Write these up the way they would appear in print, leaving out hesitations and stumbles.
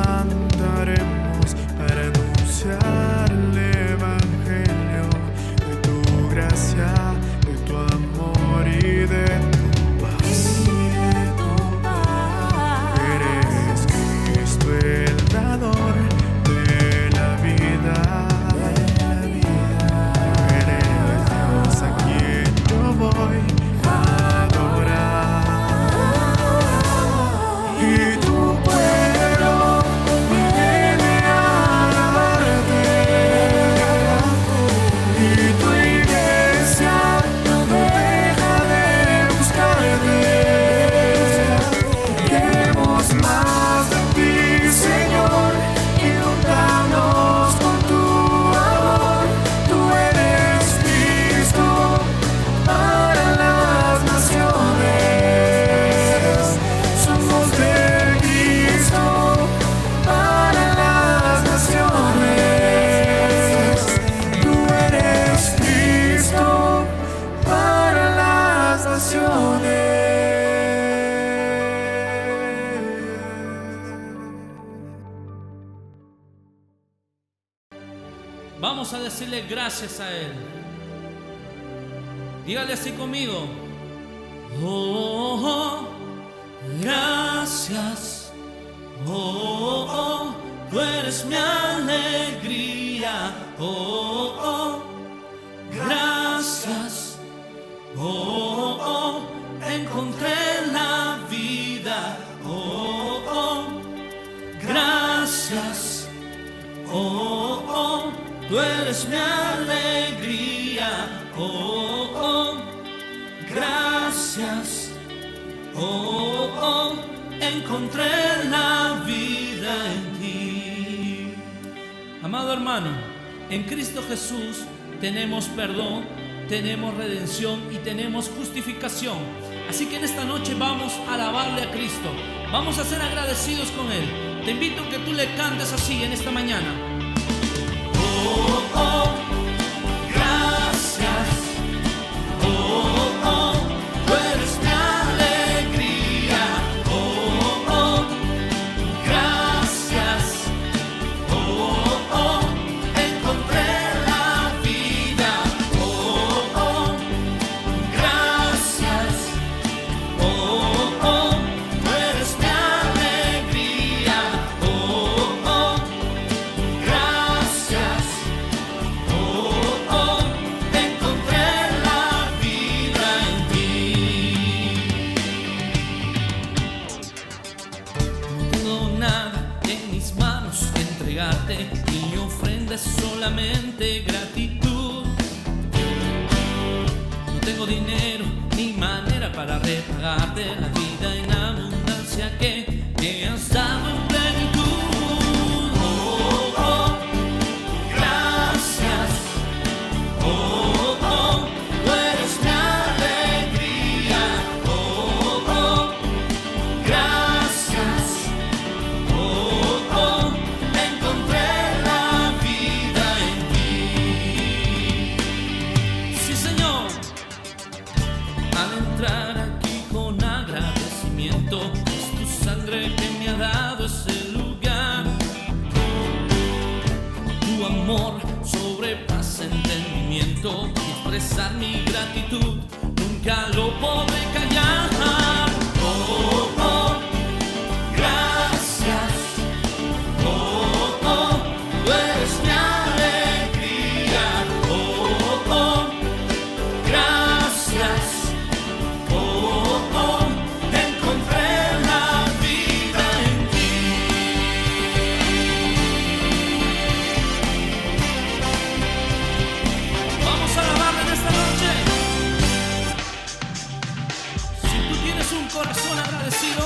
levantaremos para anunciar el evangelio de tu gracia, de tu amor y de tu paz. Eres Cristo el dador de la vida. Eres Dios a quien yo voy a adorar. Y tu pueblo viene a alabarte. Y tu iglesia no deja de buscarte. Queremos más de ti, Señor, inundanos con tu amor. Tú eres Cristo para las naciones. Somos de Cristo para las naciones. Tú eres Cristo para las naciones. Vamos a decirle gracias a Él. Dígale así conmigo. Oh, oh, gracias. Oh, oh, tú eres mi alegría. Oh, oh, gracias. Oh, oh, encontré la vida. Oh, oh, gracias. Oh, oh, tú eres mi alegría. Oh, oh, gracias. Oh, oh, encontré la vida en ti. Amado hermano, en Cristo Jesús tenemos perdón, tenemos redención y tenemos justificación. Así que en esta noche vamos a alabarle a Cristo. Vamos a ser agradecidos con Él. Te invito a que tú le cantes así en esta mañana. Oh, oh, gracias. Oh, oh, tú eres mi alegría. Oh, oh, gracias. Oh, oh, encontré la vida. Oh, oh, gracias. Oh, oh, tú eres mi alegría. Oh, oh, gracias. Oh, oh, encontré la vida en ti. No tengo nada en mis manos que entregarte. Mi ofrenda es solamente gratitud. No tengo dinero ni manera para repagarte la vida en abundancia que me has dado en plenitud. Oh, oh, gracias. Oh, oh, tú eres mi alegría. Oh, oh, gracias. Oh, oh, encontré la vida en ti. Sí, Señor. Al entrar aquí con agradecimiento, es tu sangre que me ha dado ese lugar. Tu amor sobrepasa entendimiento y expresar mi gratitud nunca lo podré callar. Oh, oh, gracias. Oh, oh, tú eres mi alegría. Oh, oh, gracias. Oh, oh, encontré la vida en ti. Vamos a alabarle en esta noche. Si tú tienes un corazón agradecido,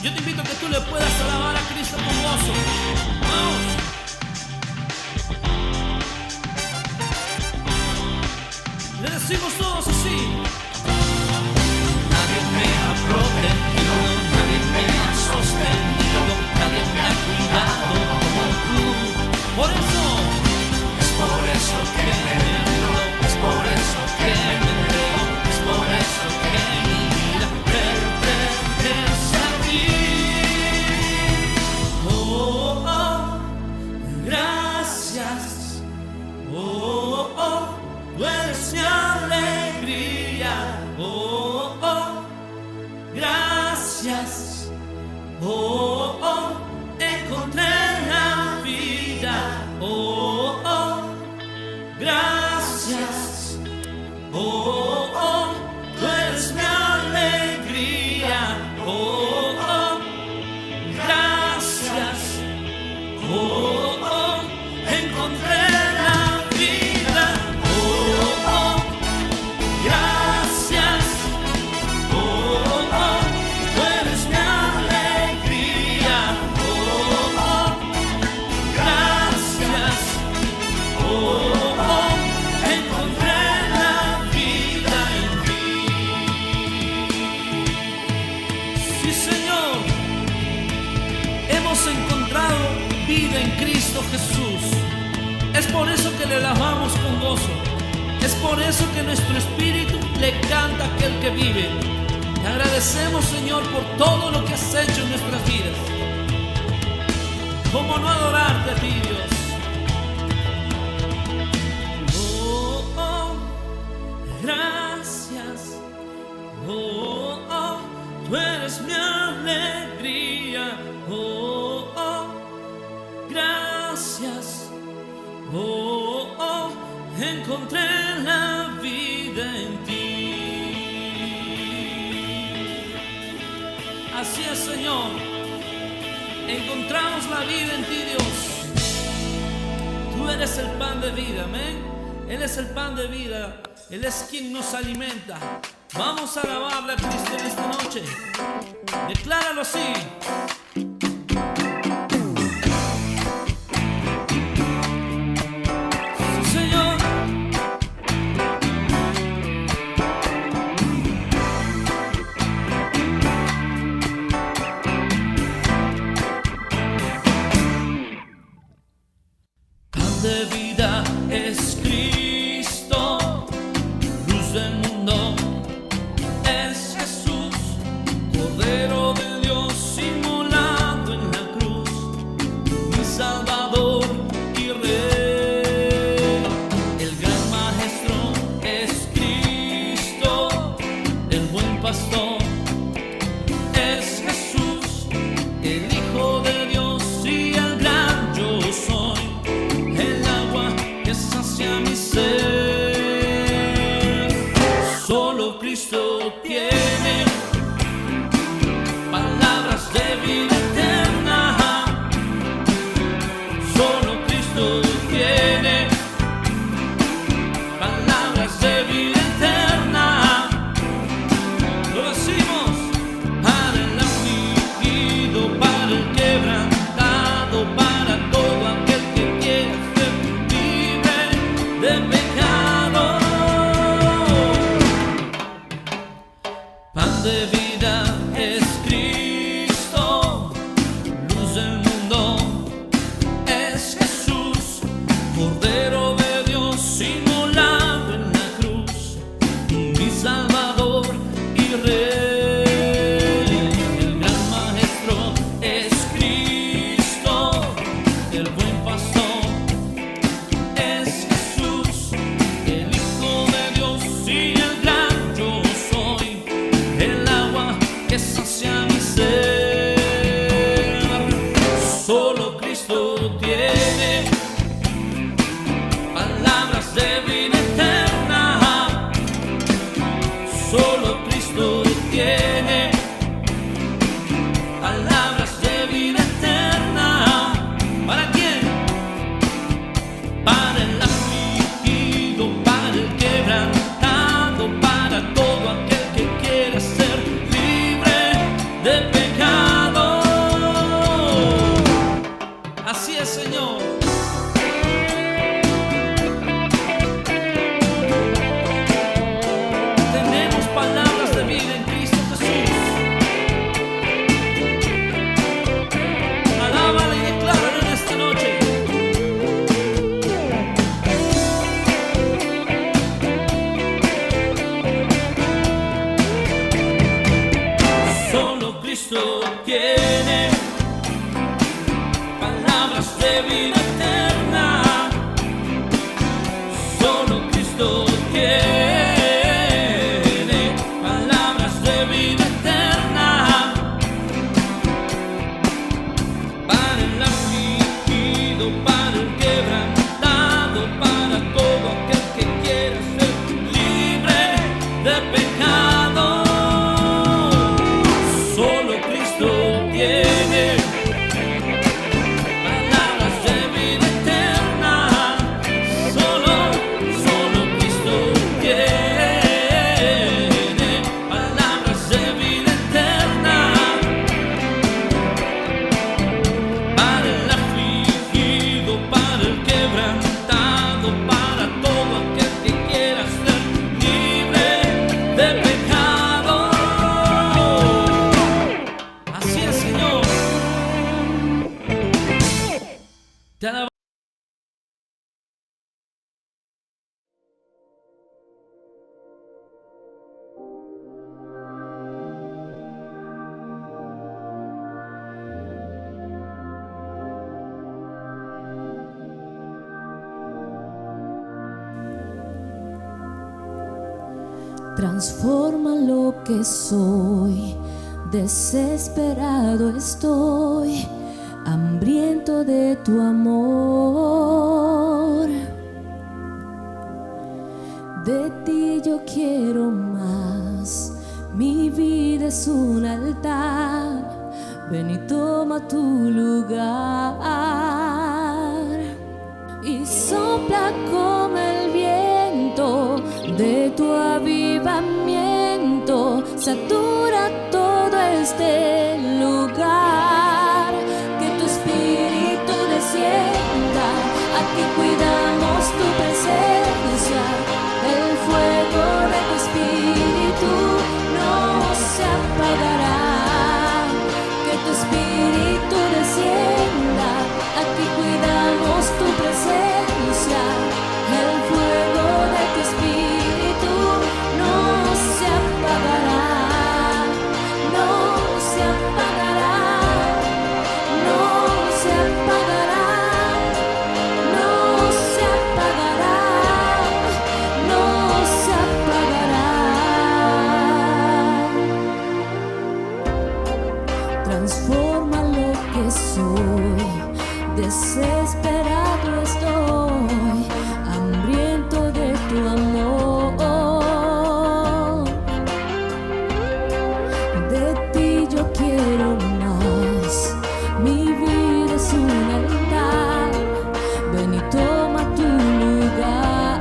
yo te invito a que tú le puedas alabar a Cristo con gozo. Vamos. Le decimos todos así. Nadie me ha protegido, nadie me ha sostenido, nadie me ha cuidado como tú. Por eso que me rindo, es por eso que me entrego, es por eso que mi vida pertenece a ti. Oh, oh, encontré la vida. Oh, oh, gracias. Oh, oh, tú eres mi alegría. Oh, oh, gracias. Oh, oh, encontré la vida. Oh, oh, gracias. Oh, oh, tú eres mi alegría. Oh, oh, gracias. Oh, oh, encontré la vida en ti. Sí, Señor, hemos encontrado vida en Cristo Jesús. Es por eso que le alabamos con gozo. Es por eso que nuestro espíritu le canta a aquel que vive. Te agradecemos, Señor, por todo lo que has hecho en nuestras vidas. ¿Cómo no adorarte a ti, Dios? Oh, oh, gracias. Oh, oh, tú eres mi alegría. Oh, oh, gracias. Oh, oh, encontré la vida en ti. Así es, Señor. Encontramos la vida en ti, Dios. Tú eres el pan de vida, amén. Él es el pan de vida. Él es quien nos alimenta. Vamos a alabarle a Cristo en esta noche. Decláralo así. Señor, pan de vida es Cristo, luz del mundo es Jesús, Cordero de Dios inmolado en la cruz, mi Salvador y Rey. El gran Maestro es Cristo, el buen pastor es Jesús, el Hijo de Dios y el gran yo soy, el agua que sacia mi ser. Solo Cristo tiene palabras de vida eterna. Solo Cristo tiene palabras de vida eterna. Lo decimos para el afligido, para el quebrantado, para todo aquel que quiere ser libre de pecado. Pan de vida es Cristo, luz del mundo es Jesús, Cordero de Dios inmolado en la cruz, mi Salvador y Rey. El gran Maestro es Cristo, el buen pastor es Jesús, el Hijo de Dios y el gran yo soy, el agua que sacia mi ser. Solo Cristo tiene palabras de vida eterna. Solo Cristo tiene palabras de vida eterna. ¿Para quién? Para el afligido, para el quebrantado, para todo aquel que quiere ser libre de pecado. Así es, Señor. Tenemos palabras de vida en Cristo Jesús. Alábale y decláralo en esta noche. Solo Cristo tiene palabras de vida eterna. Solo Cristo tiene palabras de vida eterna. Transforma lo que soy, desesperado estoy, hambriento de tu amor. De ti yo quiero más, mi vida es un altar, ven y toma tu lugar. Y sopla como el viento de tu avivamiento, satura todo este lugar. Que tu espíritu descienda, aquí cuidamos tu presencia. El fuego de tu espíritu no se apagará. Que tu espíritu descienda, aquí cuidamos tu presencia. El fuego de tu espíritu no se apagará, no se apagará, no se apagará, no se apagará, no se apagará. Transforma lo que soy, desesperado estoy, hambriento de tu amor. De ti yo quiero más, mi vida es un altar, ven y toma tu lugar.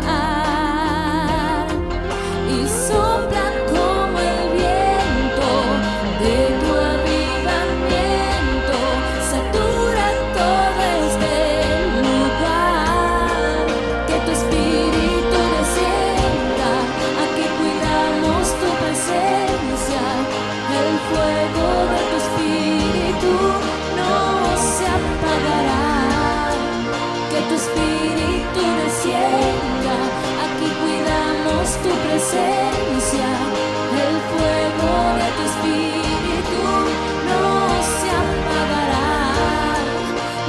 Y sopla como el viento de tu avivamiento, satura todo este lugar. Que tu espíritu descienda, aquí cuidamos tu presencia. El fuego de tu espíritu no se apagará. Que tu espíritu descienda, aquí cuidamos tu presencia. El fuego de tu espíritu no se apagará,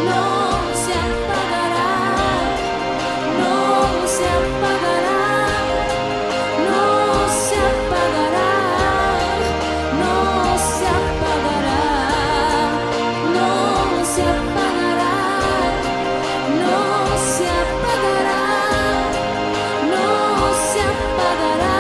no se apagará, no se apagará, no se apagará, no se apagará, no se apagará, no se apagará, no se apagará.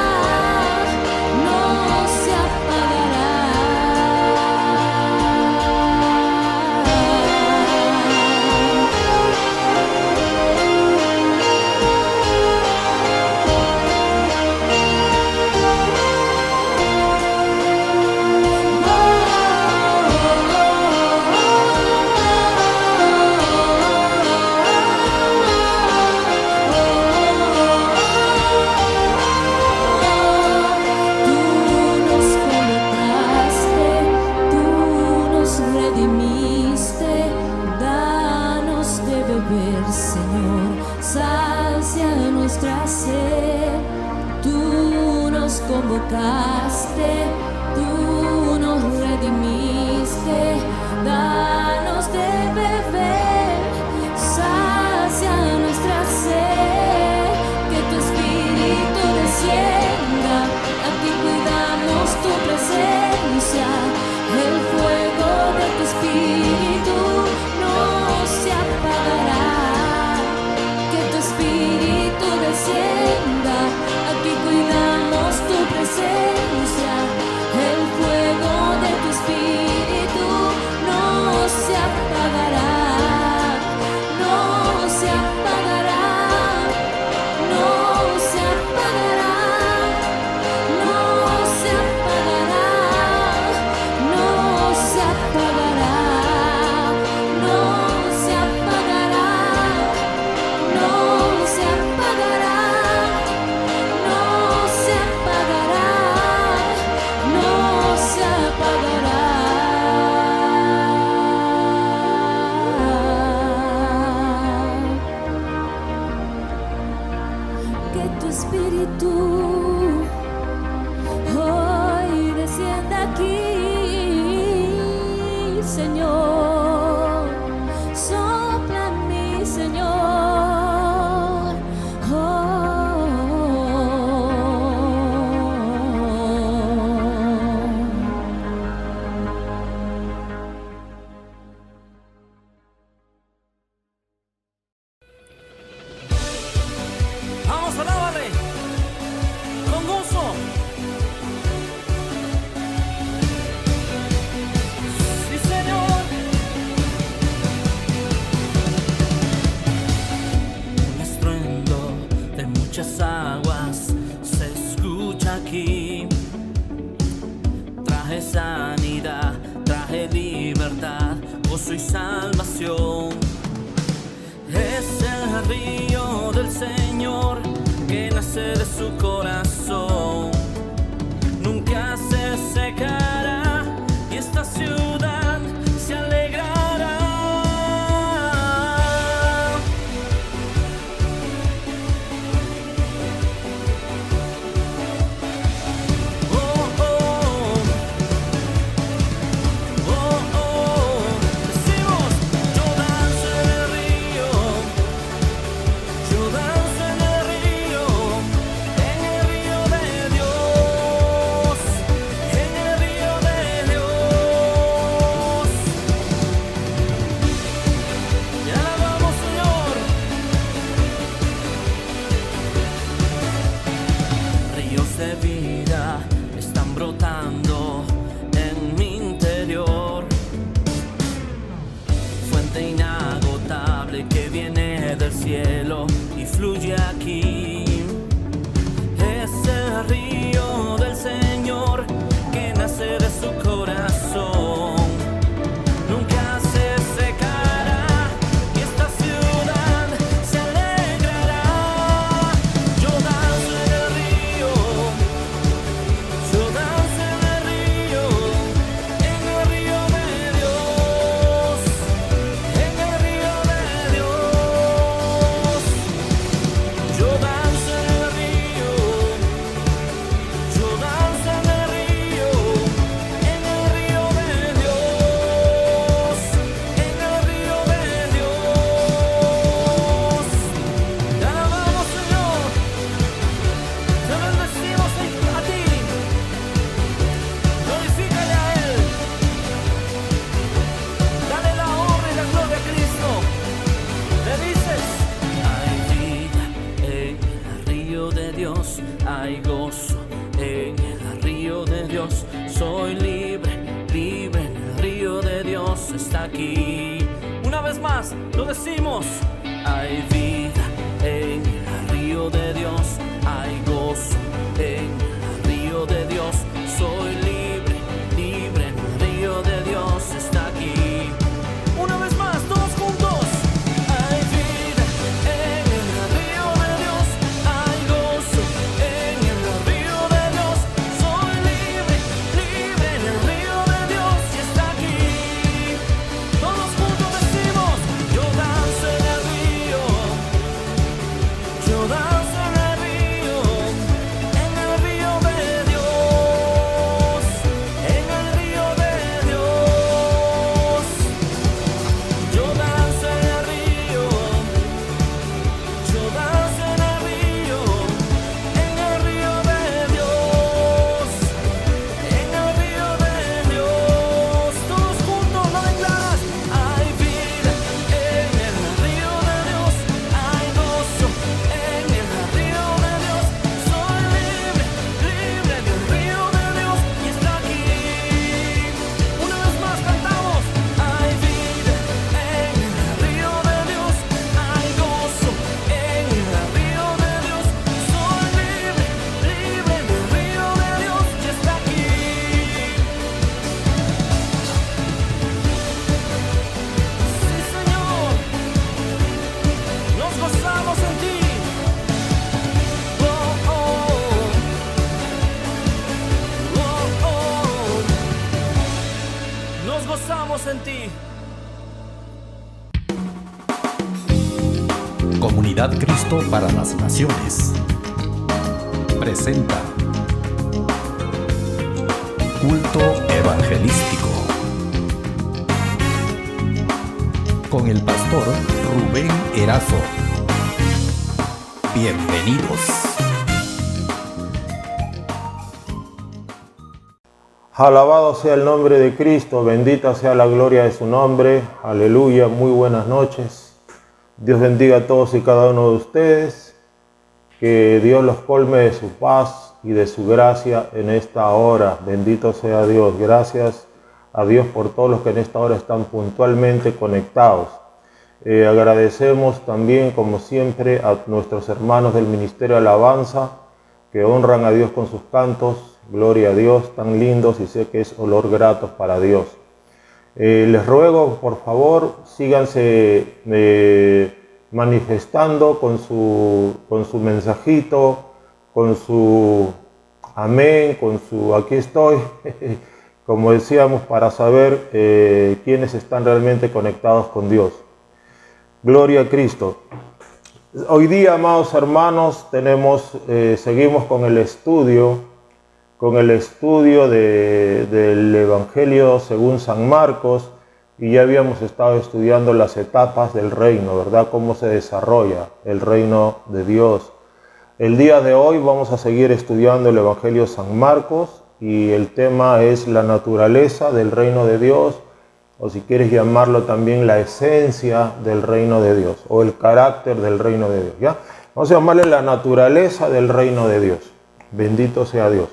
traje sanidad, traje libertad, gozo y salvación. Es el río del Señor que nace de su corazón. Nunca se secará y esta ciudad se alegrará. Oh, oh, oh, oh. Decimos, yo danzo en el río, yo danzo en el río de Dios, en el río de Dios. Te alabamos, Señor. Ríos de vida están brotando en mi interior. Fuente inagotable que viene del cielo y fluye aquí. Es el río del Señor que nace de su corazón. Nunca se secará y esta ciudad se alegrará. Yo danzo en el río, yo danzo en el río de Dios, en el río de Dios. Yo danzo en el río, yo danzo en el río de Dios, en el río de Dios. Te alabamos, Señor, te bendecimos a ti, glorifícale a Él, dale la honra y la gloria a Cristo. Le dices, hay vida en el río de Dios, hay gozo en el río de Dios. Soy libre, libre en el río de Dios, está aquí. Una vez más lo decimos, hay vida en el río de Dios, hay gozo en el río de Dios. Soy libre, libre en el río de Dios, está aquí. Una vez más, todos juntos. Hay vida en el río de Dios, hay gozo en el río de Dios. Soy libre, libre en el río de Dios y está aquí. Todos juntos decimos, yo danzo en el río, yo danzo en el río de Dios, en el río de Dios. Yo danzo en el río, yo danzo en el río de Dios, en el río de Dios. Todos juntos lo declaras, hay vida en el río de Dios, hay gozo en el río de Dios. Soy libre, libre en el río de Dios y está aquí. Una vez más cantamos, hay vida en el río de Dios, hay gozo en el río de Dios. Soy libre, libre en el río de Dios y está aquí. Sí, Señor, nos gozamos en ti. Oh, oh, oh, oh. Nos gozamos en ti. Comunidad Cristo para las Naciones presenta Culto Evangelístico con el pastor Rubén Erazo. Bienvenidos. Alabado sea el nombre de Cristo, bendita sea la gloria de su nombre. Aleluya, muy buenas noches. Dios bendiga a todos y cada uno de ustedes. Que Dios los colme de su paz y de su gracia en esta hora. Bendito sea Dios. Gracias a Dios por todos los que en esta hora están puntualmente conectados. Agradecemos también, como siempre, a nuestros hermanos del Ministerio de Alabanza que honran a Dios con sus cantos Gloria a Dios, tan lindos, y sé que es olor grato para Dios. Les ruego, por favor, síganse manifestando con su mensajito, con su amén, con su aquí estoy, como decíamos, para saber quiénes están realmente conectados con Dios. Gloria a Cristo. Hoy día, amados hermanos, seguimos con el estudio del Evangelio según San Marcos, y ya habíamos estado estudiando las etapas del reino, ¿verdad? Cómo se desarrolla el reino de Dios. El día de hoy vamos a seguir estudiando el Evangelio San Marcos, y el tema es la naturaleza del reino de Dios, o si quieres llamarlo también la esencia del reino de Dios, o el carácter del reino de Dios, ¿ya? Vamos a llamarle la naturaleza del reino de Dios. Bendito sea Dios.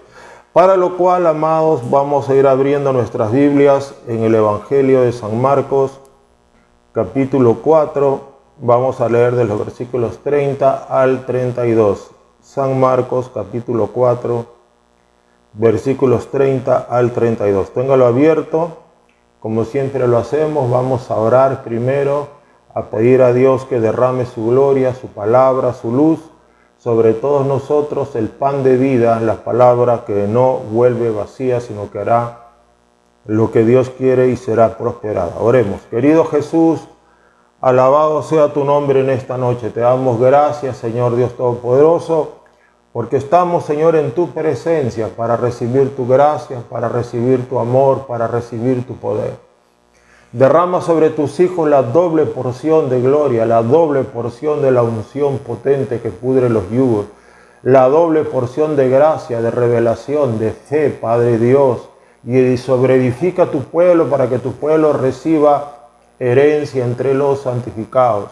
Para lo cual, amados, vamos a ir abriendo nuestras Biblias en el Evangelio de San Marcos, capítulo 4. Vamos a leer de los versículos 30 al 32. San Marcos, capítulo 4, versículos 30 al 32. Téngalo abierto. Como siempre lo hacemos, vamos a orar primero, a pedir a Dios que derrame su gloria, su palabra, su luz sobre todos nosotros, el pan de vida, la palabra que no vuelve vacía, sino que hará lo que Dios quiere y será prosperada. Oremos. Querido Jesús, alabado sea tu nombre en esta noche. Te damos gracias, Señor Dios Todopoderoso, porque estamos, Señor, en tu presencia para recibir tu gracia, para recibir tu amor, para recibir tu poder. Derrama sobre tus hijos la doble porción de gloria, la doble porción de la unción potente que pudre los yugos, la doble porción de gracia, de revelación, de fe, Padre Dios, y sobreedifica tu pueblo para que tu pueblo reciba herencia entre los santificados.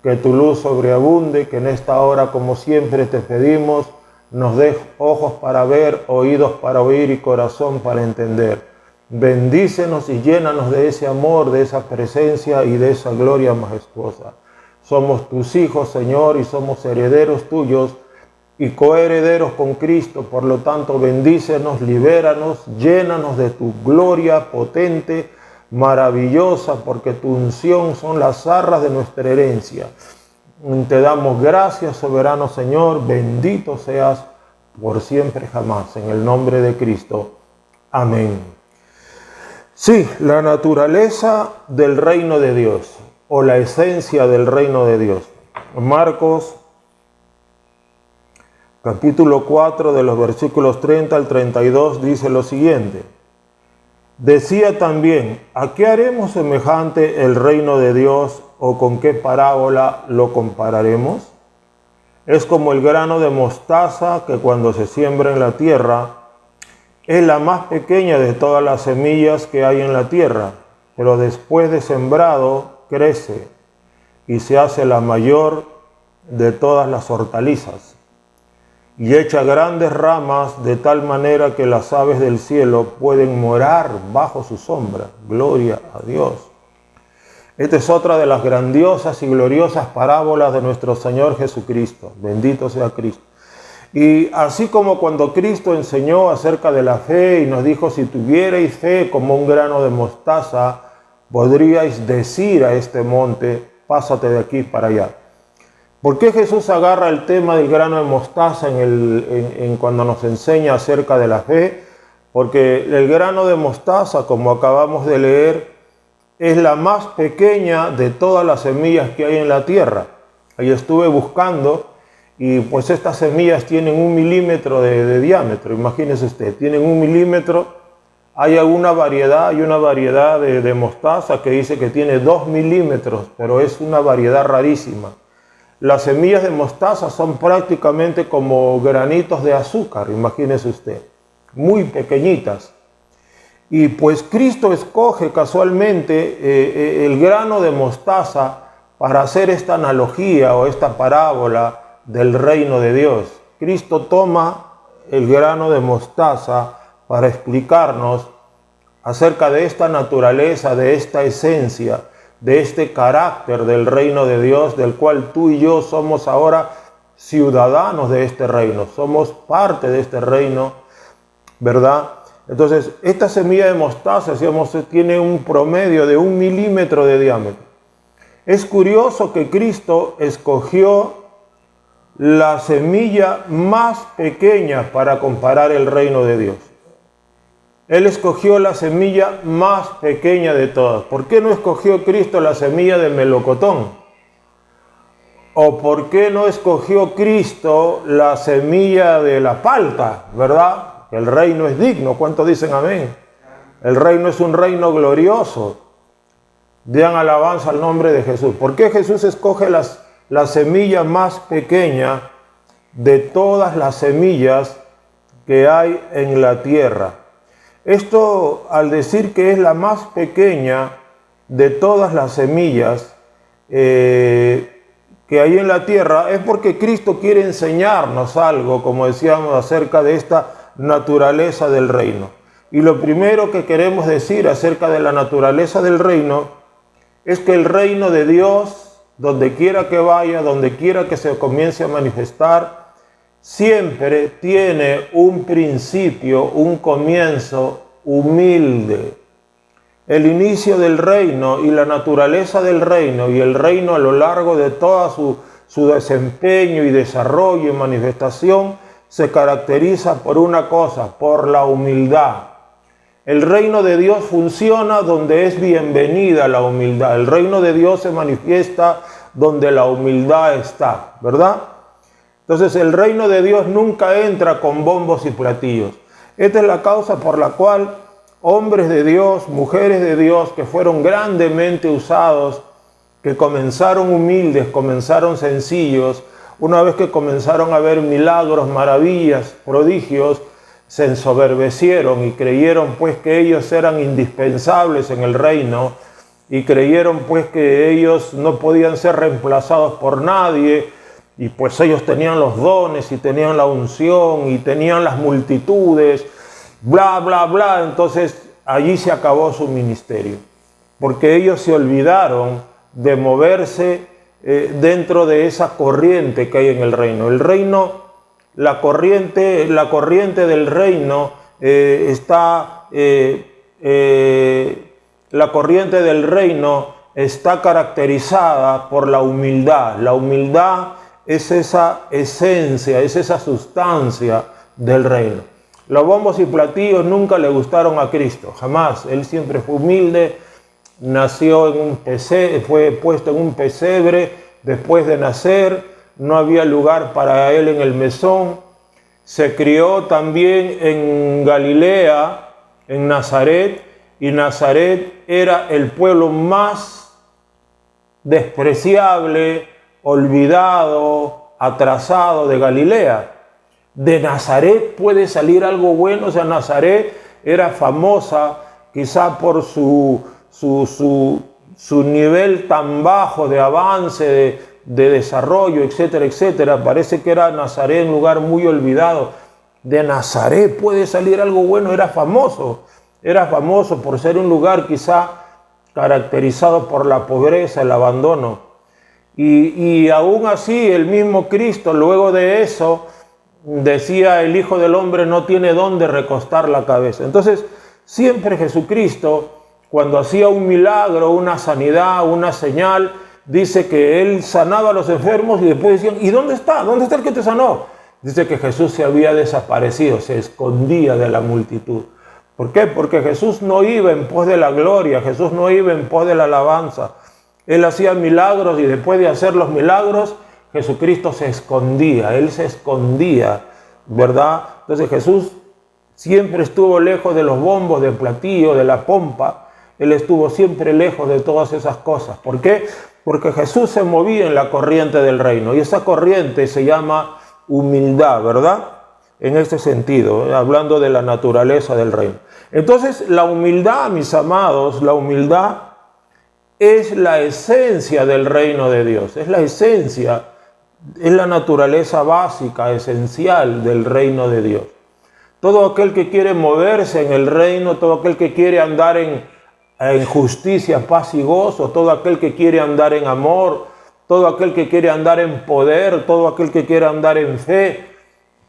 Que tu luz sobreabunde, que en esta hora, como siempre te pedimos, nos des ojos para ver, oídos para oír y corazón para entender. Bendícenos y llénanos de ese amor, de esa presencia y de esa gloria majestuosa. Somos tus hijos, Señor, y somos herederos tuyos y coherederos con Cristo. Por lo tanto, bendícenos, libéranos, llénanos de tu gloria potente, maravillosa, porque tu unción son las arras de nuestra herencia. Te damos gracias, soberano Señor, bendito seas por siempre jamás, en el nombre de Cristo. Amén. Sí, la naturaleza del reino de Dios, o la esencia del reino de Dios. Marcos, capítulo 4, de los versículos 30 al 32, dice lo siguiente. Decía también, ¿a qué haremos semejante el reino de Dios, o con qué parábola lo compararemos? Es como el grano de mostaza que cuando se siembra en la tierra, es la más pequeña de todas las semillas que hay en la tierra, pero después de sembrado crece y se hace la mayor de todas las hortalizas, y echa grandes ramas de tal manera que las aves del cielo pueden morar bajo su sombra. Gloria a Dios. Esta es otra de las grandiosas y gloriosas parábolas de nuestro Señor Jesucristo. Bendito sea Cristo. Y así como cuando Cristo enseñó acerca de la fe y nos dijo, si tuvierais fe como un grano de mostaza, podríais decir a este monte, pásate de aquí para allá. ¿Por qué Jesús agarra el tema del grano de mostaza cuando nos enseña acerca de la fe? Porque el grano de mostaza, como acabamos de leer, es la más pequeña de todas las semillas que hay en la tierra. Ahí estuve buscando y pues estas semillas tienen 1 milímetro de diámetro. Imagínese usted, tienen 1 milímetro. Hay una variedad de mostaza que dice que tiene 2 milímetros, pero es una variedad rarísima. Las semillas de mostaza son prácticamente como granitos de azúcar, imagínese usted, muy pequeñitas. Y pues Cristo escoge casualmente el grano de mostaza para hacer esta analogía o esta parábola del reino de Dios. Cristo toma el grano de mostaza para explicarnos acerca de esta naturaleza, de esta esencia, de este carácter del reino de Dios, del cual tú y yo somos ahora ciudadanos de este reino, somos parte de este reino. ¿verdad? Entonces, esta semilla de mostaza, decíamos, tiene un promedio de 1 milímetro de diámetro. Es curioso que Cristo escogió la semilla más pequeña para comparar el reino de Dios. Él escogió la semilla más pequeña de todas. ¿Por qué no escogió Cristo la semilla de melocotón? ¿O por qué no escogió Cristo la semilla de la palta? ¿Verdad? El reino es digno. ¿Cuántos dicen amén? El reino es un reino glorioso. Den alabanza al nombre de Jesús. ¿Por qué Jesús escoge la semilla más pequeña de todas las semillas que hay en la tierra? Esto, al decir que es la más pequeña de todas las semillas que hay en la tierra, es porque Cristo quiere enseñarnos algo, como decíamos, acerca de esta naturaleza del reino. Y lo primero que queremos decir acerca de la naturaleza del reino es que el reino de Dios, donde quiera que vaya, donde quiera que se comience a manifestar, siempre tiene un principio, un comienzo humilde. El inicio del reino y la naturaleza del reino y el reino a lo largo de todo su desempeño y desarrollo y manifestación se caracteriza por una cosa, por la humildad. El reino de Dios funciona donde es bienvenida la humildad. El reino de Dios se manifiesta donde la humildad está, ¿verdad? Entonces el reino de Dios nunca entra con bombos y platillos. Esta es la causa por la cual hombres de Dios, mujeres de Dios que fueron grandemente usados, que comenzaron humildes, comenzaron sencillos, una vez que comenzaron a ver milagros, maravillas, prodigios, se ensoberbecieron y creyeron pues que ellos eran indispensables en el reino y creyeron pues que ellos no podían ser reemplazados por nadie. Y pues ellos tenían los dones y tenían la unción y tenían las multitudes, bla, bla, bla. Entonces allí se acabó su ministerio, porque ellos se olvidaron de moverse dentro de esa corriente que hay en el reino. El reino, la corriente del reino la corriente del reino está caracterizada por la humildad. La humildad es esa esencia, es esa sustancia del reino. Los bombos y platillos nunca le gustaron a Cristo, jamás. Él siempre fue humilde, nació en un pesebre, fue puesto en un pesebre después de nacer, no había lugar para él en el mesón. Se crió también en Galilea, en Nazaret, y Nazaret era el pueblo más despreciable, olvidado, atrasado de Galilea. De Nazaret puede salir algo bueno. O sea, Nazaret era famosa quizá por su nivel tan bajo de avance, de desarrollo, etcétera, etcétera. Parece que era Nazaret un lugar muy olvidado. De Nazaret puede salir algo bueno. Era famoso por ser un lugar quizá caracterizado por la pobreza, el abandono. Y aún así el mismo Cristo luego de eso decía: el Hijo del Hombre no tiene dónde recostar la cabeza. Entonces siempre Jesucristo, cuando hacía un milagro, una sanidad, una señal, dice que Él sanaba a los enfermos y después decían: ¿y dónde está? ¿Dónde está el que te sanó? Dice que Jesús se había desaparecido, se escondía de la multitud. ¿Por qué? Porque Jesús no iba en pos de la gloria, Jesús no iba en pos de la alabanza. Él hacía milagros y después de hacer los milagros, Jesucristo se escondía, Él se escondía, ¿verdad? Entonces Jesús siempre estuvo lejos de los bombos, del platillo, de la pompa. Él estuvo siempre lejos de todas esas cosas. ¿Por qué? Porque Jesús se movía en la corriente del reino y esa corriente se llama humildad, ¿verdad? En este sentido, hablando de la naturaleza del reino. Entonces, la humildad, mis amados, la humildad es la esencia del reino de Dios, es la esencia, es la naturaleza básica, esencial del reino de Dios. Todo aquel que quiere moverse en el reino, todo aquel que quiere andar en justicia, paz y gozo, todo aquel que quiere andar en amor, todo aquel que quiere andar en poder, todo aquel que quiere andar en fe,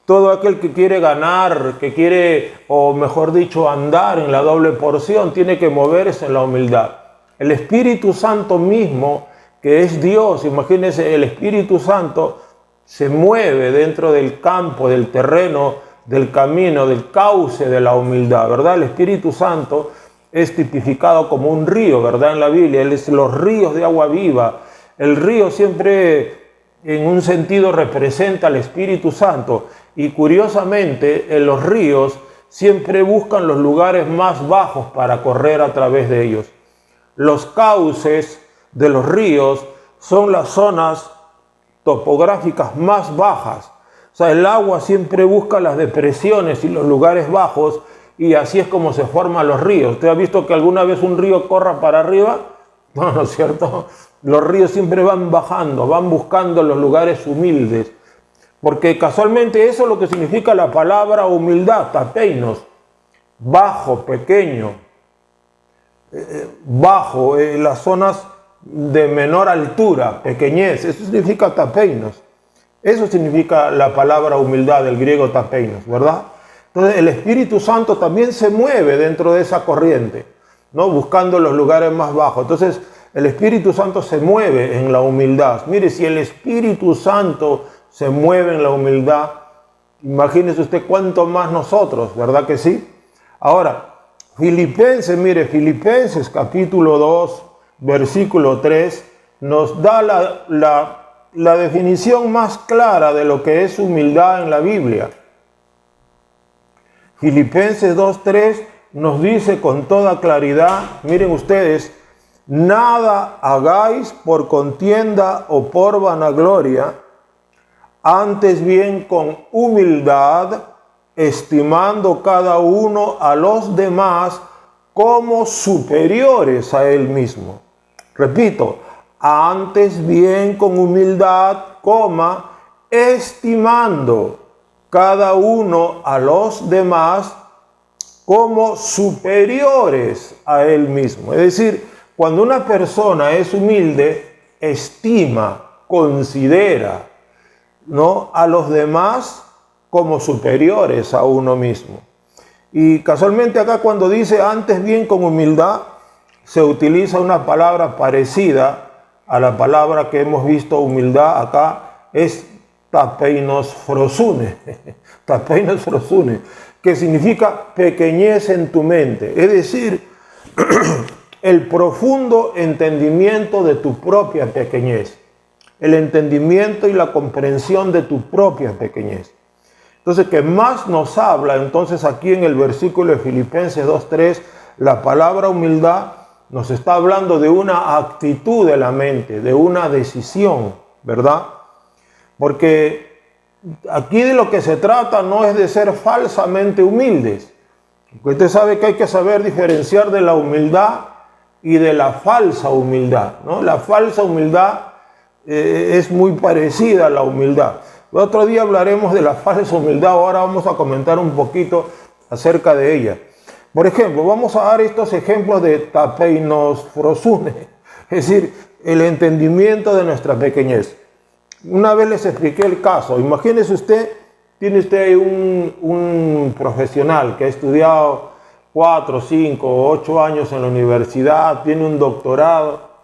Todo aquel que quiere ganar, que quiere, o mejor dicho, andar en la doble porción, tiene que moverse en la humildad. El Espíritu Santo mismo, que es Dios, imagínense, el Espíritu Santo se mueve dentro del campo, del terreno, del camino, del cauce de la humildad, ¿verdad? El Espíritu Santo es tipificado como un río, ¿verdad? En la Biblia, él es los ríos de agua viva. El río siempre, en un sentido, representa al Espíritu Santo. Y curiosamente, en los ríos siempre buscan los lugares más bajos para correr a través de ellos. Los cauces de los ríos son las zonas topográficas más bajas. O sea, el agua siempre busca las depresiones y los lugares bajos, y así es como se forman los ríos. ¿Usted ha visto que alguna vez un río corra para arriba? No, ¿no es cierto? Los ríos siempre van bajando, van buscando los lugares humildes. Porque casualmente eso es lo que significa la palabra humildad, tapeinos, bajo, pequeño, bajo, las zonas de menor altura, pequeñez, eso significa tapeinos. Eso significa la palabra humildad del griego tapeinos, ¿verdad? Entonces el Espíritu Santo también se mueve dentro de esa corriente, ¿no? Buscando los lugares más bajos. Entonces el Espíritu Santo se mueve en la humildad. Mire, si el Espíritu Santo se mueve en la humildad, imagínese usted cuánto más nosotros, ¿verdad que sí? Ahora, Filipenses, mire, Filipenses capítulo 2, versículo 3, nos da la definición más clara de lo que es humildad en la Biblia. Filipenses 2:3 nos dice con toda claridad, miren ustedes, nada hagáis por contienda o por vanagloria, antes bien con humildad, estimando cada uno a los demás como superiores a él mismo. Repito, antes bien con humildad, estimando cada uno a los demás como superiores a él mismo. Es decir, cuando una persona es humilde, estima, considera, ¿no?, a los demás como superiores a uno mismo. Y casualmente acá cuando dice antes bien con humildad, se utiliza una palabra parecida a la palabra que hemos visto humildad acá, es tapeinos frosune, tapeinos frosune, que significa pequeñez en tu mente, es decir, el profundo entendimiento de tu propia pequeñez, el entendimiento y la comprensión de tu propia pequeñez. Entonces, que más nos habla, entonces aquí en el versículo de Filipenses 2:3, la palabra humildad nos está hablando de una actitud de la mente, de una decisión, ¿verdad? Porque aquí de lo que se trata no es de ser falsamente humildes. Porque usted sabe que hay que saber diferenciar de la humildad y de la falsa humildad, ¿no? La falsa humildad es muy parecida a la humildad. Otro día hablaremos de la falsa humildad, ahora vamos a comentar un poquito acerca de ella. Por ejemplo, vamos a dar estos ejemplos de tapeinos frosune, es decir, el entendimiento de nuestra pequeñez. Una vez les expliqué el caso. Imagínese usted, tiene usted un profesional que ha estudiado 4, 5, 8 años en la universidad, tiene un doctorado,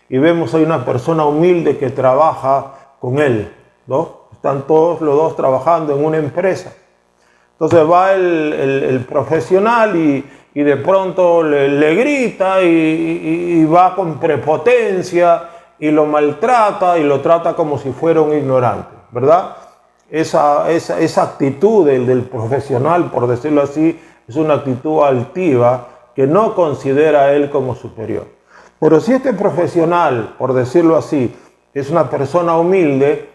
y vemos ahí una persona humilde que trabaja con él, ¿no? Están todos los dos trabajando en una empresa. Entonces va el profesional y de pronto le grita y va con prepotencia y lo maltrata y lo trata como si fuera un ignorante, ¿verdad? Esa actitud del profesional, por decirlo así, es una actitud altiva que no considera a él como superior. Pero si este profesional, por decirlo así, es una persona humilde,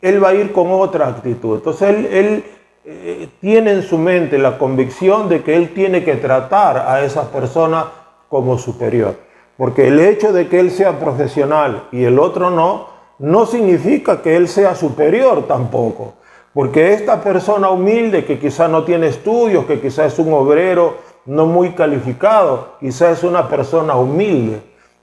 él va a ir con otra actitud. Entonces él tiene en su mente la convicción de que él tiene que tratar a esa persona como superior. Porque el hecho de que él sea profesional y el otro no significa que él sea superior tampoco. Porque esta persona humilde que quizás no tiene estudios, que quizás es un obrero no muy calificado, quizás es una persona humilde.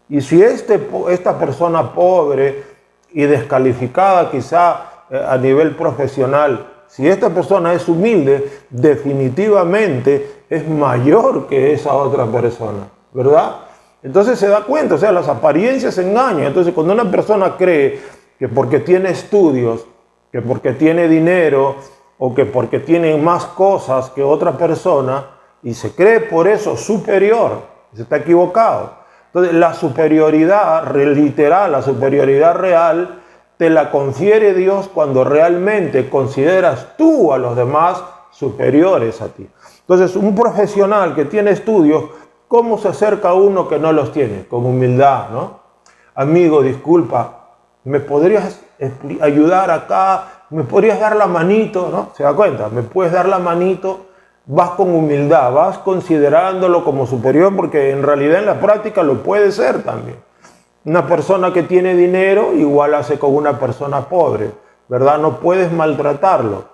Y si esta persona pobre y descalificada quizá a nivel profesional Si esta persona es humilde, definitivamente es mayor que esa otra persona, ¿verdad? Entonces se da cuenta, o sea, las apariencias engañan. Entonces cuando una persona cree que porque tiene estudios, que porque tiene dinero o que porque tiene más cosas que otra persona y se cree por eso superior, se está equivocado. Entonces la superioridad literal, la superioridad real, te la confiere Dios cuando realmente consideras tú a los demás superiores a ti. Entonces un profesional que tiene estudios, ¿cómo se acerca a uno que no los tiene? Con humildad, ¿no? Amigo, disculpa, ¿me podrías ayudar acá? ¿Me podrías dar la manito? ¿No? ¿Se da cuenta? ¿Me puedes dar la manito? Vas con humildad, vas considerándolo como superior porque en realidad en la práctica lo puede ser también. Una persona que tiene dinero igual hace con una persona pobre, ¿verdad? No puedes maltratarlo.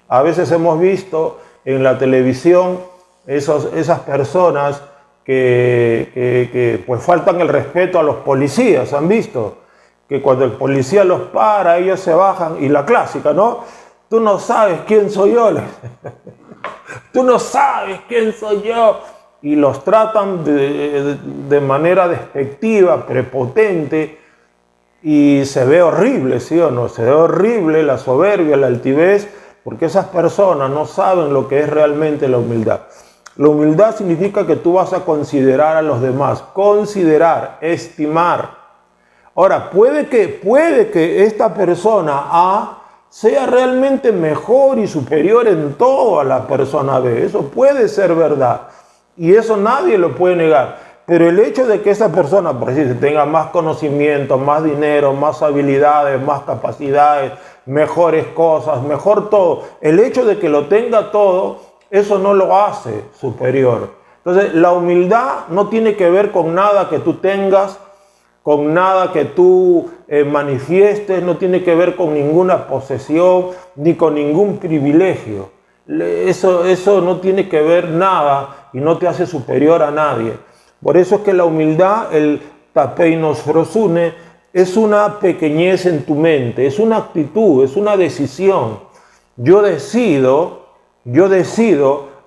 A veces hemos visto en la televisión esas personas que pues faltan el respeto a los policías, ¿han visto? Que cuando el policía los para, ellos se bajan, y la clásica, ¿no? Tú no sabes quién soy yo. Tú no sabes quién soy yo. Y los tratan de manera despectiva, prepotente, y se ve horrible, ¿sí o no? Se ve horrible la soberbia, la altivez, porque esas personas no saben lo que es realmente la humildad. La humildad significa que tú vas a considerar a los demás, considerar, estimar. Ahora, puede que esta persona A sea realmente mejor y superior en todo a la persona B. Eso puede ser verdad. Y eso nadie lo puede negar. Pero el hecho de que esa persona, por decir, tenga más conocimiento, más dinero, más habilidades, más capacidades, mejores cosas, mejor todo, el hecho de que lo tenga todo, eso no lo hace superior. Entonces, la humildad no tiene que ver con nada que tú tengas, con nada que tú manifiestes, no tiene que ver con ninguna posesión, ni con ningún privilegio. Eso no tiene que ver nada y no te hace superior a nadie. Por eso es que la humildad, el tapeinos frosune, es una pequeñez en tu mente, es una actitud, es una decisión. Yo decido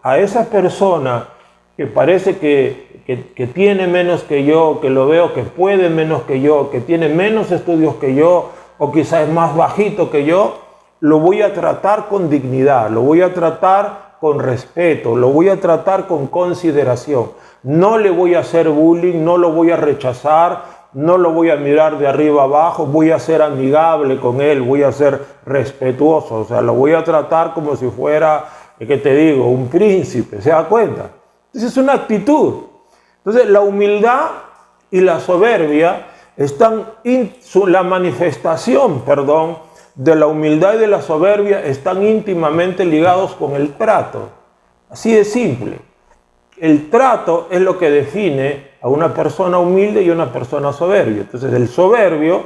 a esa persona que parece que tiene menos que yo, que lo veo que puede menos que yo, que tiene menos estudios que yo, o quizás es más bajito que yo, lo voy a tratar con dignidad, lo voy a tratar con respeto, lo voy a tratar con consideración. No le voy a hacer bullying, no lo voy a rechazar, no lo voy a mirar de arriba abajo, voy a ser amigable con él, voy a ser respetuoso, o sea, lo voy a tratar como si fuera, ¿qué te digo?, un príncipe, ¿se da cuenta? Entonces es una actitud. Entonces la humildad y la soberbia la manifestación de la humildad y de la soberbia están íntimamente ligados con el trato. Así de simple. El trato es lo que define a una persona humilde y a una persona soberbia. Entonces el soberbio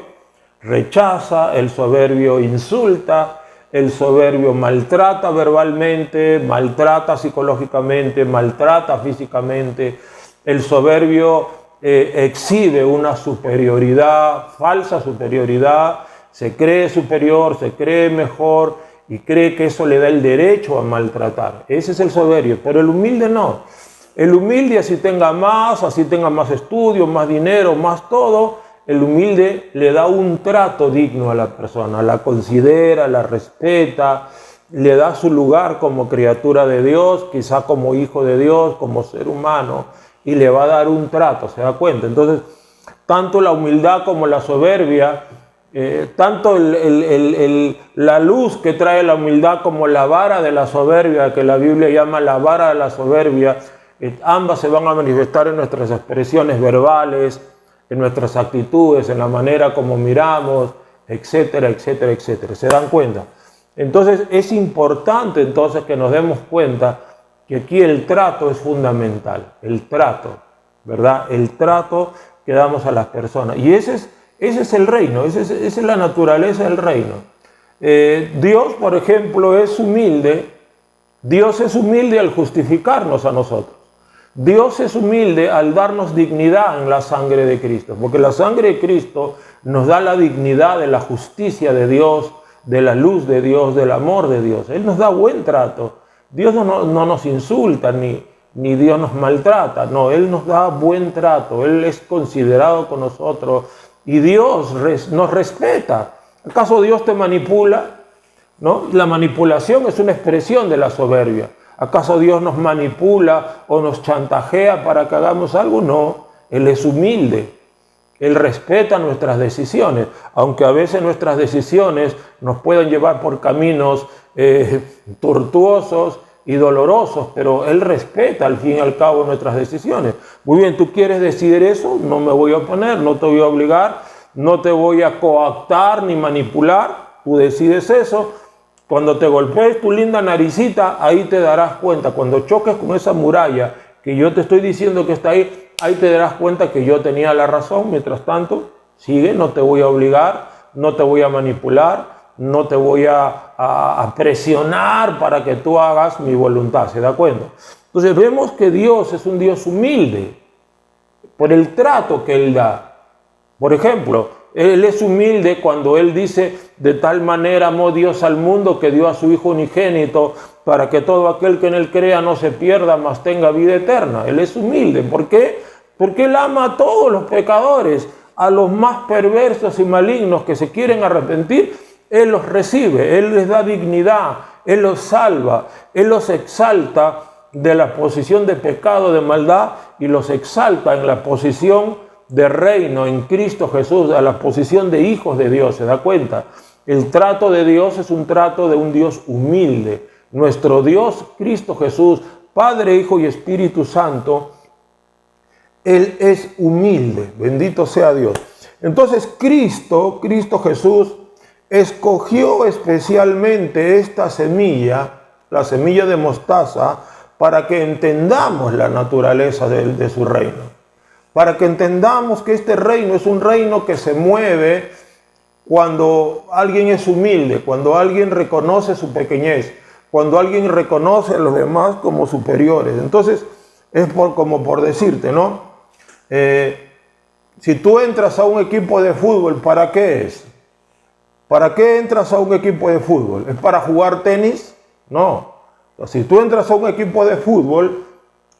rechaza, el soberbio insulta, el soberbio maltrata verbalmente, maltrata psicológicamente, maltrata físicamente. El soberbio exhibe una superioridad, falsa superioridad, se cree superior, se cree mejor y cree que eso le da el derecho a maltratar. Ese es el soberbio, pero el humilde no. El humilde, así tenga más estudios, más dinero, más todo, el humilde le da un trato digno a la persona, la considera, la respeta, le da su lugar como criatura de Dios, quizá como hijo de Dios, como ser humano, y le va a dar un trato, ¿se da cuenta? Entonces, tanto la humildad como la soberbia, tanto la luz que trae la humildad como la vara de la soberbia, que la Biblia llama la vara de la soberbia, ambas se van a manifestar en nuestras expresiones verbales, en nuestras actitudes, en la manera como miramos, etcétera, etcétera, etcétera. ¿Se dan cuenta? Entonces es importante entonces que nos demos cuenta que aquí el trato es fundamental, el trato, ¿verdad? El trato que damos a las personas. Y ese es el reino, esa es la naturaleza del reino. Dios, por ejemplo, es humilde. Dios es humilde al justificarnos a nosotros. Dios es humilde al darnos dignidad en la sangre de Cristo, porque la sangre de Cristo nos da la dignidad de la justicia de Dios, de la luz de Dios, del amor de Dios. Él nos da buen trato. Dios no nos insulta ni Dios nos maltrata. No, Él nos da buen trato. Él es considerado con nosotros. Y Dios nos respeta. ¿Acaso Dios te manipula? ¿No? La manipulación es una expresión de la soberbia. ¿Acaso Dios nos manipula o nos chantajea para que hagamos algo? No, Él es humilde. Él respeta nuestras decisiones, aunque a veces nuestras decisiones nos puedan llevar por caminos tortuosos y dolorosos, pero Él respeta al fin y al cabo nuestras decisiones. Muy bien, ¿tú quieres decidir eso? No me voy a oponer, no te voy a obligar, no te voy a coactar ni manipular. Tú decides eso. Cuando te golpees tu linda naricita, ahí te darás cuenta. Cuando choques con esa muralla que yo te estoy diciendo que está ahí, ahí te darás cuenta que yo tenía la razón. Mientras tanto, sigue, no te voy a obligar, no te voy a manipular, no te voy a presionar para que tú hagas mi voluntad. ¿Se da cuenta? Entonces vemos que Dios es un Dios humilde por el trato que Él da. Por ejemplo, Él es humilde cuando Él dice: de tal manera amó Dios al mundo que dio a su Hijo unigénito para que todo aquel que en Él crea no se pierda, mas tenga vida eterna. Él es humilde. ¿Por qué? Porque Él ama a todos los pecadores, a los más perversos y malignos que se quieren arrepentir. Él los recibe, Él les da dignidad, Él los salva, Él los exalta de la posición de pecado, de maldad, y los exalta en la posición de reino en Cristo Jesús, a la posición de hijos de Dios. ¿Se da cuenta? El trato de Dios es un trato de un Dios humilde. Nuestro Dios, Cristo Jesús, Padre, Hijo y Espíritu Santo, Él es humilde. Bendito sea Dios. Entonces Cristo Jesús, escogió especialmente esta semilla, la semilla de mostaza, para que entendamos la naturaleza de su reino. Para que entendamos que este reino es un reino que se mueve cuando alguien es humilde, cuando alguien reconoce su pequeñez, cuando alguien reconoce a los demás como superiores. Entonces, es como por decirte, ¿no? Si tú entras a un equipo de fútbol, ¿para qué es? ¿Para qué entras a un equipo de fútbol? ¿Es para jugar tenis? No. Si tú entras a un equipo de fútbol,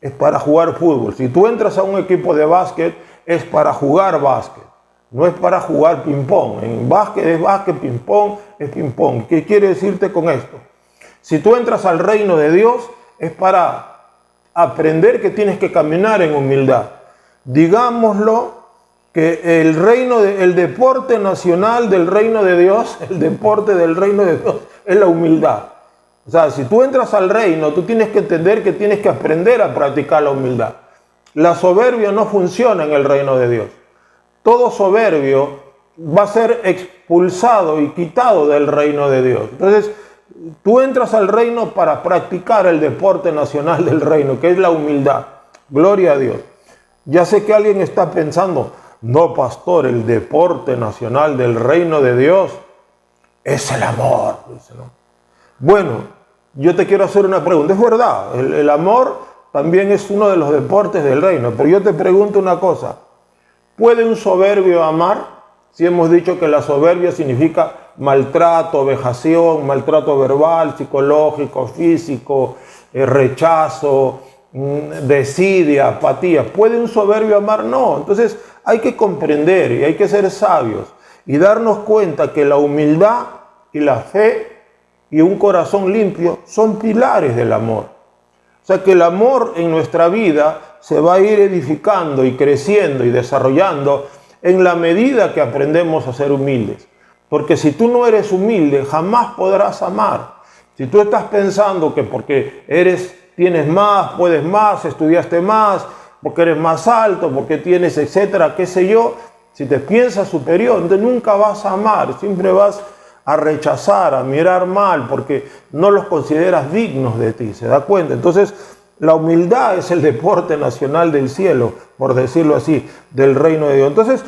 es para jugar fútbol. Si tú entras a un equipo de básquet, es para jugar básquet. No es para jugar ping-pong. En básquet es básquet, ping-pong es ping-pong. ¿Qué quiere decirte con esto? Si tú entras al reino de Dios, es para aprender que tienes que caminar en humildad. Digámoslo, que el deporte nacional del reino de Dios, el deporte del reino de Dios, es la humildad. O sea, si tú entras al reino, tú tienes que entender que tienes que aprender a practicar la humildad. La soberbia no funciona en el reino de Dios. Todo soberbio va a ser expulsado y quitado del reino de Dios. Entonces, tú entras al reino para practicar el deporte nacional del reino, que es la humildad. Gloria a Dios. Ya sé que alguien está pensando: no, pastor, el deporte nacional del reino de Dios es el amor. Dice, ¿no? Bueno, yo te quiero hacer una pregunta. Es verdad, el amor también es uno de los deportes del reino. Pero yo te pregunto una cosa. ¿Puede un soberbio amar? Si hemos dicho que la soberbia significa maltrato, vejación, maltrato verbal, psicológico, físico, rechazo, desidia, apatía. ¿Puede un soberbio amar? No. Entonces hay que comprender y hay que ser sabios y darnos cuenta que la humildad y la fe y un corazón limpio son pilares del amor. O sea que el amor en nuestra vida se va a ir edificando y creciendo y desarrollando en la medida que aprendemos a ser humildes. Porque si tú no eres humilde, jamás podrás amar. Si tú estás pensando que porque tienes más, puedes más, estudiaste más, porque eres más alto, porque tienes, etcétera, qué sé yo, si te piensas superior, entonces nunca vas a amar, siempre vas a rechazar, a mirar mal, porque no los consideras dignos de ti, ¿se da cuenta? Entonces, la humildad es el deporte nacional del cielo, por decirlo así, del reino de Dios. Entonces,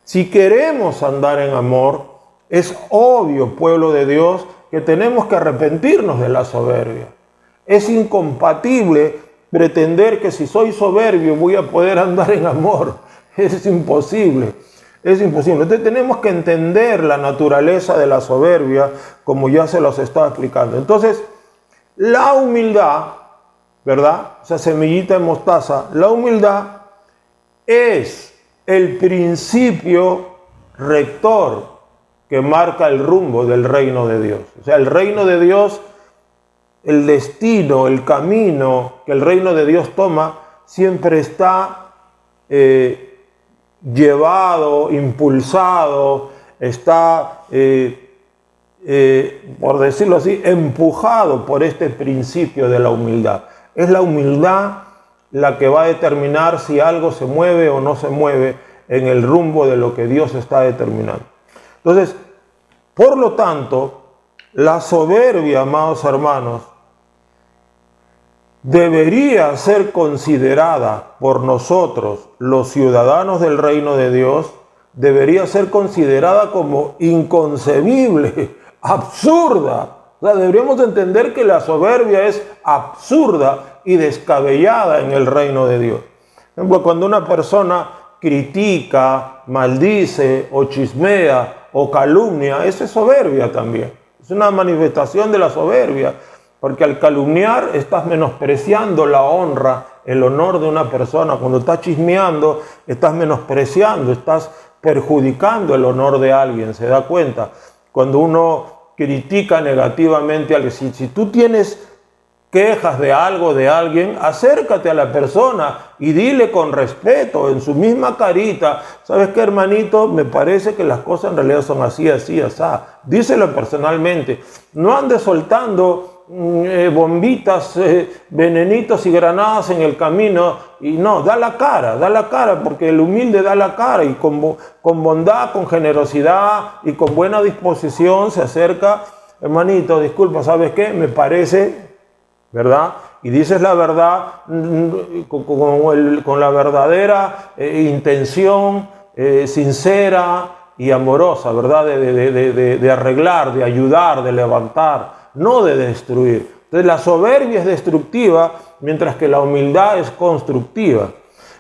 si queremos andar en amor, es obvio, pueblo de Dios, que tenemos que arrepentirnos de la soberbia. Es incompatible pretender que si soy soberbio voy a poder andar en amor. Es imposible. es imposible. Entonces tenemos que entender la naturaleza de la soberbia, como ya se los estaba explicando. Entonces, la humildad, ¿verdad? Esa semillita de mostaza, la humildad es el principio rector que marca el rumbo del reino de Dios. O sea, el reino de Dios, el destino, el camino que el reino de Dios toma, siempre está llevado, impulsado, está, por decirlo así, empujado por este principio de la humildad. Es la humildad la que va a determinar si algo se mueve o no se mueve en el rumbo de lo que Dios está determinando. Entonces, por lo tanto, la soberbia, amados hermanos, debería ser considerada por nosotros, los ciudadanos del reino de Dios, debería ser considerada como inconcebible, absurda. O sea, deberíamos entender que la soberbia es absurda y descabellada en el reino de Dios. Por ejemplo, cuando una persona critica, maldice o chismea o calumnia, eso es soberbia también. Es una manifestación de la soberbia, porque al calumniar estás menospreciando la honra, el honor de una persona. Cuando estás chismeando, estás menospreciando, estás perjudicando el honor de alguien. ¿Se da cuenta? Cuando uno critica negativamente a alguien, si tú tienes quejas de algo, de alguien, acércate a la persona y dile con respeto, en su misma carita: ¿sabes qué, hermanito? Me parece que las cosas en realidad son así, así, así. Díselo personalmente. No andes soltando bombitas, venenitos y granadas en el camino. Y no, da la cara, porque el humilde da la cara y con bondad, con generosidad y con buena disposición se acerca: hermanito, disculpa, ¿sabes qué? Me parece, ¿verdad? Y dices la verdad con la verdadera intención sincera y amorosa, ¿verdad? De arreglar, de ayudar, de levantar, no de destruir. Entonces la soberbia es destructiva, mientras que la humildad es constructiva.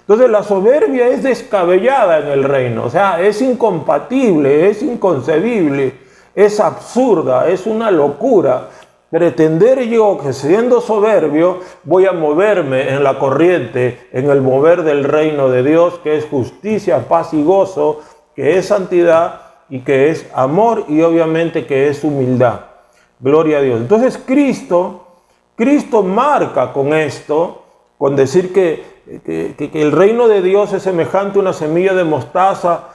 Entonces la soberbia es descabellada en el reino, o sea, es incompatible, es inconcebible, es absurda, es una locura. Pretender yo que siendo soberbio voy a moverme en la corriente, en el mover del reino de Dios, que es justicia, paz y gozo, que es santidad y que es amor y obviamente que es humildad. Gloria a Dios. Entonces Cristo marca con esto, con decir que el reino de Dios es semejante a una semilla de mostaza,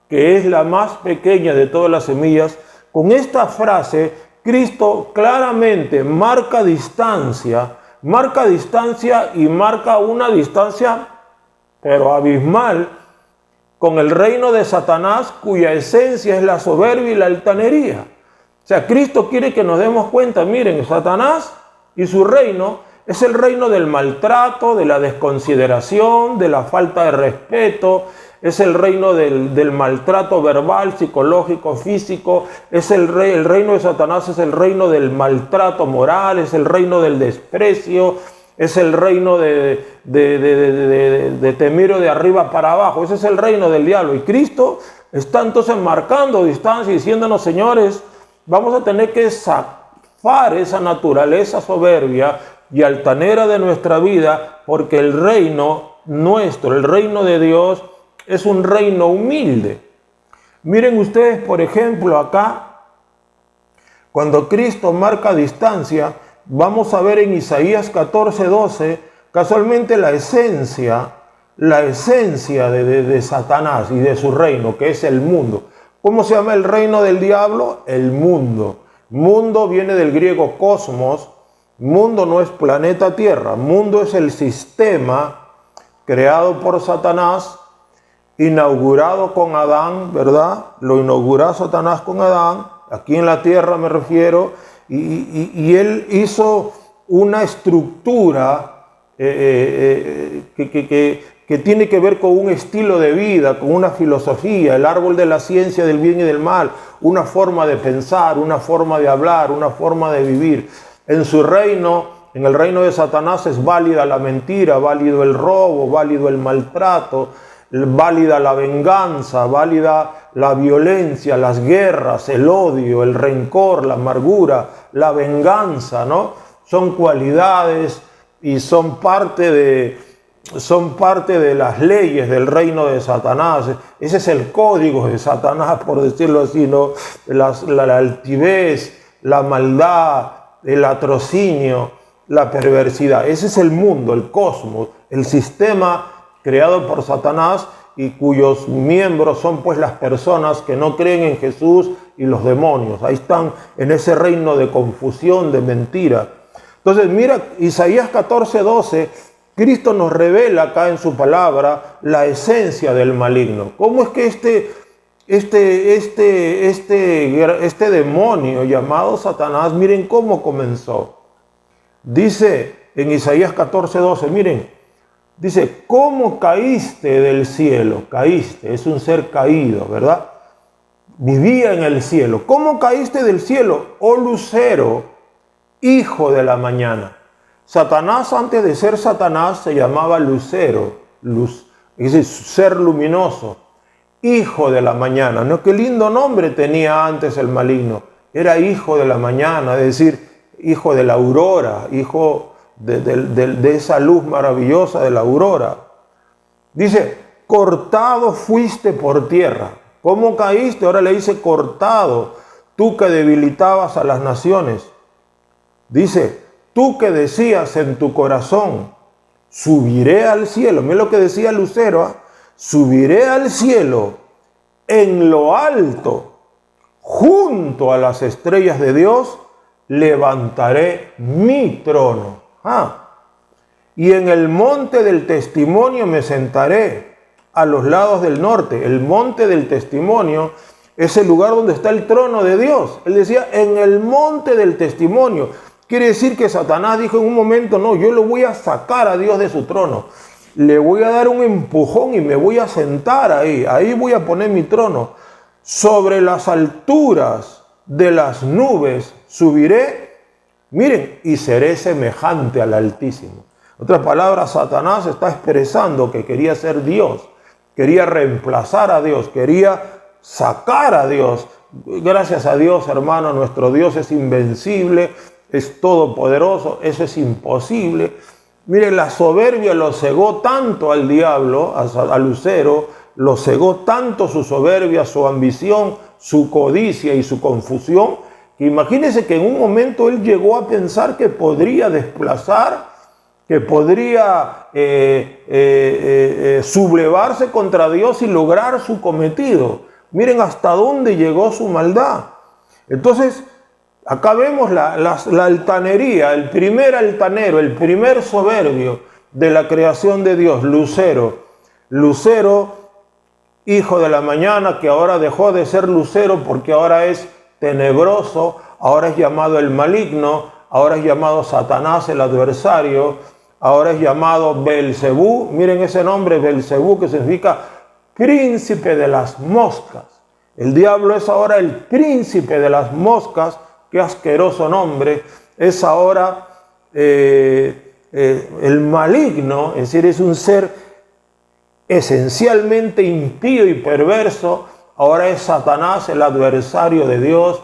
que es la más pequeña de todas las semillas. Con esta frase, Cristo claramente marca distancia y marca una distancia, pero abismal, con el reino de Satanás, cuya esencia es la soberbia y la altanería. O sea, Cristo quiere que nos demos cuenta, miren, Satanás y su reino es el reino del maltrato, de la desconsideración, de la falta de respeto, es el reino del maltrato verbal, psicológico, físico, es el reino de Satanás es el reino del maltrato moral, es el reino del desprecio, es el reino de te miro de arriba para abajo, ese es el reino del diablo. Y Cristo está entonces marcando distancia y diciéndonos: señores, vamos a tener que zafar esa naturaleza soberbia y altanera de nuestra vida, porque el reino nuestro, el reino de Dios, es un reino humilde. Miren ustedes, por ejemplo, acá, cuando Cristo marca distancia, vamos a ver en Isaías 14:12, casualmente la esencia de Satanás y de su reino, que es el mundo. ¿Cómo se llama el reino del diablo? El mundo. Mundo viene del griego cosmos. Mundo no es planeta Tierra. Mundo es el sistema creado por Satanás, inaugurado con Adán, ¿verdad? Lo inauguró Satanás con Adán, aquí en la tierra me refiero, y él hizo una estructura que tiene que ver con un estilo de vida, con una filosofía, el árbol de la ciencia del bien y del mal, una forma de pensar, una forma de hablar, una forma de vivir. En su reino, en el reino de Satanás, es válida la mentira, válido el robo, válido el maltrato. válida la venganza, válida la violencia, las guerras, el odio, el rencor, la amargura, la venganza, ¿no? Son cualidades y son parte de las leyes del reino de Satanás. Ese es el código de Satanás, por decirlo así, ¿no? La altivez, la maldad, el latrocinio, la perversidad. Ese es el mundo, el cosmos, el sistema creado por Satanás y cuyos miembros son pues las personas que no creen en Jesús y los demonios. Ahí están en ese reino de confusión, de mentira. Entonces mira, Isaías 14:12, Cristo nos revela acá en su palabra la esencia del maligno. ¿Cómo es que este demonio llamado Satanás, miren cómo comenzó? Dice en Isaías 14:12, miren, dice, ¿cómo caíste del cielo? Caíste, es un ser caído, ¿verdad? Vivía en el cielo. ¿Cómo caíste del cielo, oh lucero, hijo de la mañana? Satanás, antes de ser Satanás, se llamaba lucero, luz, es decir, ser luminoso, hijo de la mañana. ¿No? Qué lindo nombre tenía antes el maligno. Era hijo de la mañana, es decir, hijo de la aurora, hijo de esa luz maravillosa de la aurora. Dice, cortado fuiste por tierra. ¿Cómo caíste? Ahora le dice cortado, tú que debilitabas a las naciones. Dice, tú que decías en tu corazón, subiré al cielo. Mira lo que decía Lucero, ¿eh? Subiré al cielo en lo alto, junto a las estrellas de Dios, levantaré mi trono. Y en el monte del testimonio me sentaré a los lados del norte. El monte del testimonio es el lugar donde está el trono de Dios. Él decía, en el monte del testimonio. Quiere decir que Satanás dijo en un momento, no, yo lo voy a sacar a Dios de su trono. Le voy a dar un empujón y me voy a sentar ahí. Ahí voy a poner mi trono. Sobre las alturas de las nubes subiré, miren, y seré semejante al Altísimo. En otras palabras, Satanás está expresando que quería ser Dios, quería reemplazar a Dios, quería sacar a Dios. Gracias a Dios, hermano, nuestro Dios es invencible, es todopoderoso, eso es imposible. Miren, la soberbia lo cegó tanto al diablo, a Lucero, lo cegó tanto su soberbia, su ambición, su codicia y su confusión, que imagínense que en un momento él llegó a pensar que podría desplazar, que podría sublevarse contra Dios y lograr su cometido. Miren hasta dónde llegó su maldad. Entonces, acá vemos la altanería, el primer altanero, el primer soberbio de la creación de Dios, Lucero. Lucero, hijo de la mañana, que ahora dejó de ser lucero porque ahora es tenebroso, ahora es llamado el maligno, ahora es llamado Satanás, el adversario, ahora es llamado Belcebú. Miren ese nombre, Belcebú, que significa príncipe de las moscas. El diablo es ahora el príncipe de las moscas. Qué asqueroso nombre. Es ahora el maligno, es decir, es un ser esencialmente impío y perverso. Ahora es Satanás, el adversario de Dios.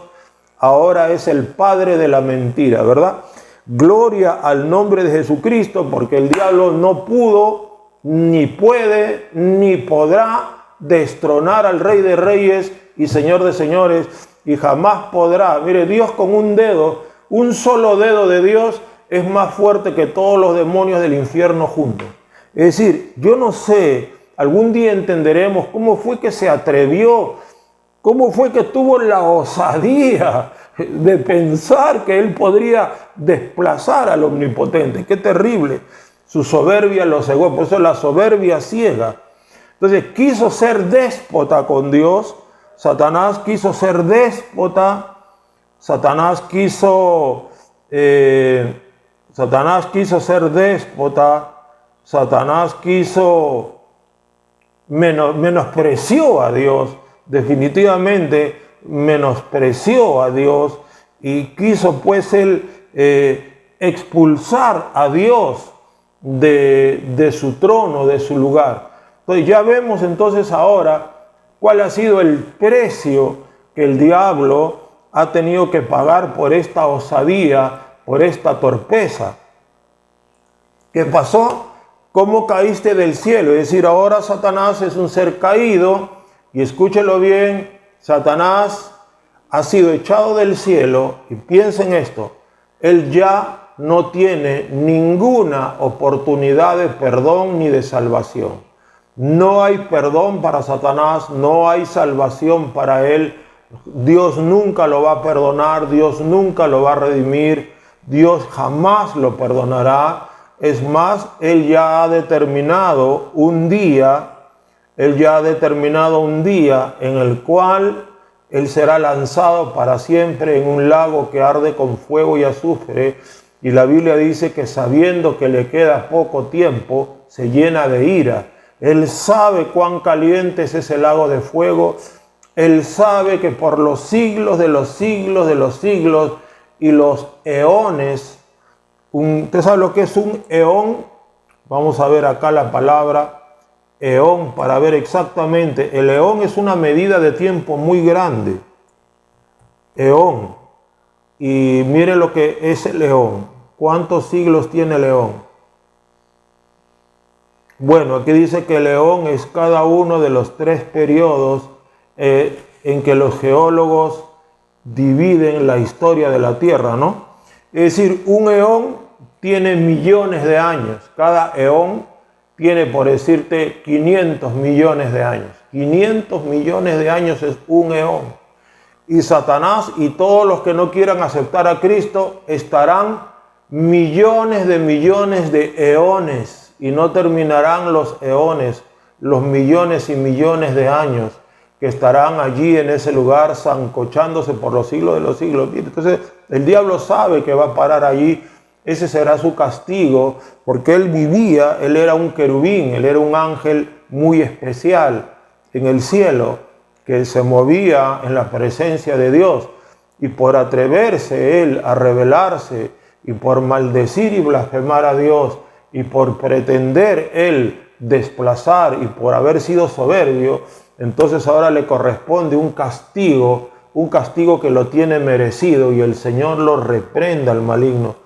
Ahora es el padre de la mentira, ¿verdad? Gloria al nombre de Jesucristo, porque el diablo no pudo, ni puede, ni podrá destronar al Rey de Reyes y Señor de Señores, y jamás podrá. Mire, Dios con un dedo, un solo dedo de Dios es más fuerte que todos los demonios del infierno juntos. Es decir, yo no sé, algún día entenderemos cómo fue que se atrevió, cómo fue que tuvo la osadía de pensar que él podría desplazar al omnipotente. Qué terrible. Su soberbia lo cegó, por eso la soberbia ciega. Entonces quiso ser déspota con Dios. Satanás quiso ser déspota. Satanás quiso ser déspota. Satanás quiso menospreció a Dios. Definitivamente menospreció a Dios y quiso pues él expulsar a Dios de su trono, de su lugar. Entonces ya vemos entonces ahora cuál ha sido el precio que el diablo ha tenido que pagar por esta osadía, por esta torpeza. ¿Qué pasó? ¿Cómo caíste del cielo? Es decir, ahora Satanás es un ser caído, y escúchelo bien, Satanás ha sido echado del cielo, y piensen esto, él ya no tiene ninguna oportunidad de perdón ni de salvación. No hay perdón para Satanás, no hay salvación para él. Dios nunca lo va a perdonar, Dios nunca lo va a redimir, Dios jamás lo perdonará. Es más, él ya ha determinado un día, en el cual él será lanzado para siempre en un lago que arde con fuego y azufre. Y la Biblia dice que sabiendo que le queda poco tiempo, se llena de ira. Él sabe cuán caliente es ese lago de fuego. Él sabe que por los siglos de los siglos de los siglos y los eones, ¿usted sabe lo que es un eón? Vamos a ver acá la palabra eón para ver exactamente. El eón es una medida de tiempo muy grande. Eón. Y mire lo que es el eón. ¿Cuántos siglos tiene el eón? Bueno, aquí dice que el eón es cada uno de los 3 periodos en que los geólogos dividen la historia de la Tierra, ¿no? Es decir, un eón tiene millones de años. Cada eón tiene, por decirte, 500 millones de años. 500 millones de años es un eón. Y Satanás y todos los que no quieran aceptar a Cristo estarán millones de eones. Y no terminarán los eones, los millones y millones de años que estarán allí en ese lugar sancochándose por los siglos de los siglos. Entonces el diablo sabe que va a parar allí. Ese será su castigo, porque él vivía, él era un querubín, él era un ángel muy especial en el cielo, que se movía en la presencia de Dios. Y por atreverse él a rebelarse y por maldecir y blasfemar a Dios, y por pretender él desplazar y por haber sido soberbio, entonces ahora le corresponde un castigo que lo tiene merecido, y el Señor lo reprenda al maligno.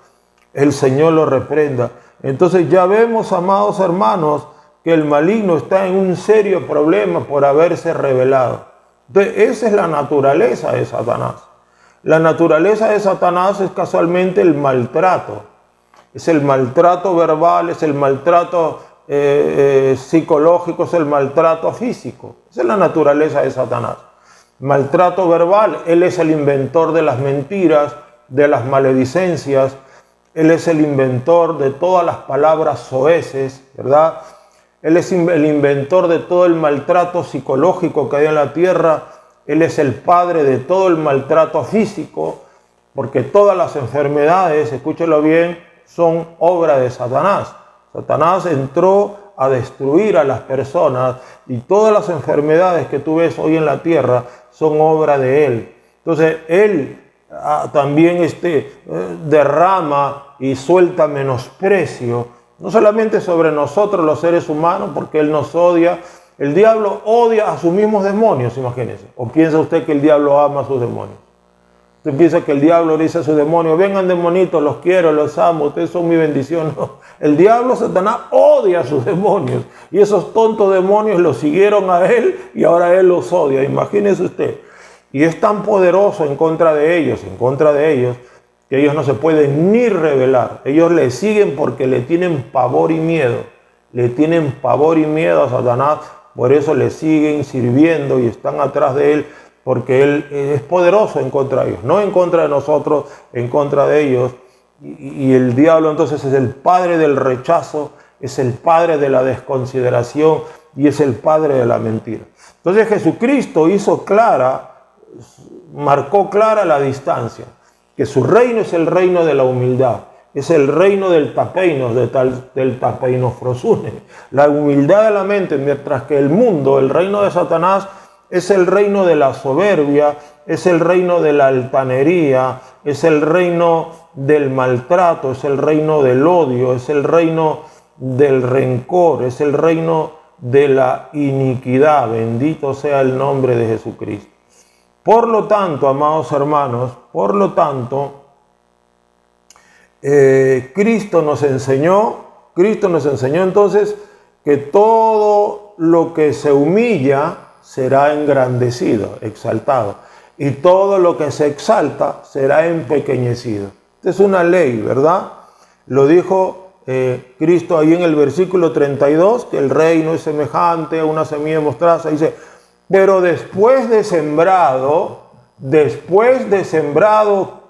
El Señor lo reprenda. Entonces ya vemos, amados hermanos, que el maligno está en un serio problema por haberse rebelado. Entonces esa es la naturaleza de Satanás. La naturaleza de Satanás es casualmente el maltrato. Es el maltrato verbal, es el maltrato psicológico, es el maltrato físico. Esa es la naturaleza de Satanás. Maltrato verbal, él es el inventor de las mentiras, de las maledicencias. Él es el inventor de todas las palabras soeces, ¿verdad? Él es el inventor de todo el maltrato psicológico que hay en la tierra. Él es el padre de todo el maltrato físico, porque todas las enfermedades, escúchelo bien, son obra de Satanás. Satanás entró a destruir a las personas, y todas las enfermedades que tú ves hoy en la tierra son obra de él. Entonces él también derrama y suelta menosprecio, no solamente sobre nosotros los seres humanos, porque él nos odia. El diablo odia a sus mismos demonios, imagínense. ¿O piensa usted que el diablo ama a sus demonios? Usted piensa que el diablo le dice a sus demonios: vengan demonitos, los quiero, los amo, ustedes son mi bendición. No. El diablo, Satanás, odia a sus demonios. Y esos tontos demonios los siguieron a él y ahora él los odia. Imagínese usted. Y es tan poderoso en contra de ellos, que ellos no se pueden ni rebelar. Ellos le siguen porque le tienen pavor y miedo. Le tienen pavor y miedo a Satanás. Por eso le siguen sirviendo y están atrás de él, porque él es poderoso en contra de ellos, no en contra de nosotros, en contra de ellos. Y el diablo entonces es el padre del rechazo, es el padre de la desconsideración y es el padre de la mentira. Entonces Jesucristo marcó clara la distancia, que su reino es el reino de la humildad, es el reino del tapeinos, del tapeinosfrosune, la humildad de la mente, mientras que el mundo, el reino de Satanás, es el reino de la soberbia, es el reino de la altanería, es el reino del maltrato, es el reino del odio, es el reino del rencor, es el reino de la iniquidad. Bendito sea el nombre de Jesucristo. Por lo tanto, amados hermanos, Cristo nos enseñó entonces que todo lo que se humilla será engrandecido, exaltado, y todo lo que se exalta será empequeñecido. Esta es una ley, ¿verdad? Lo dijo Cristo ahí en el versículo 32, que el reino es semejante a una semilla de mostaza. Dice, pero después de sembrado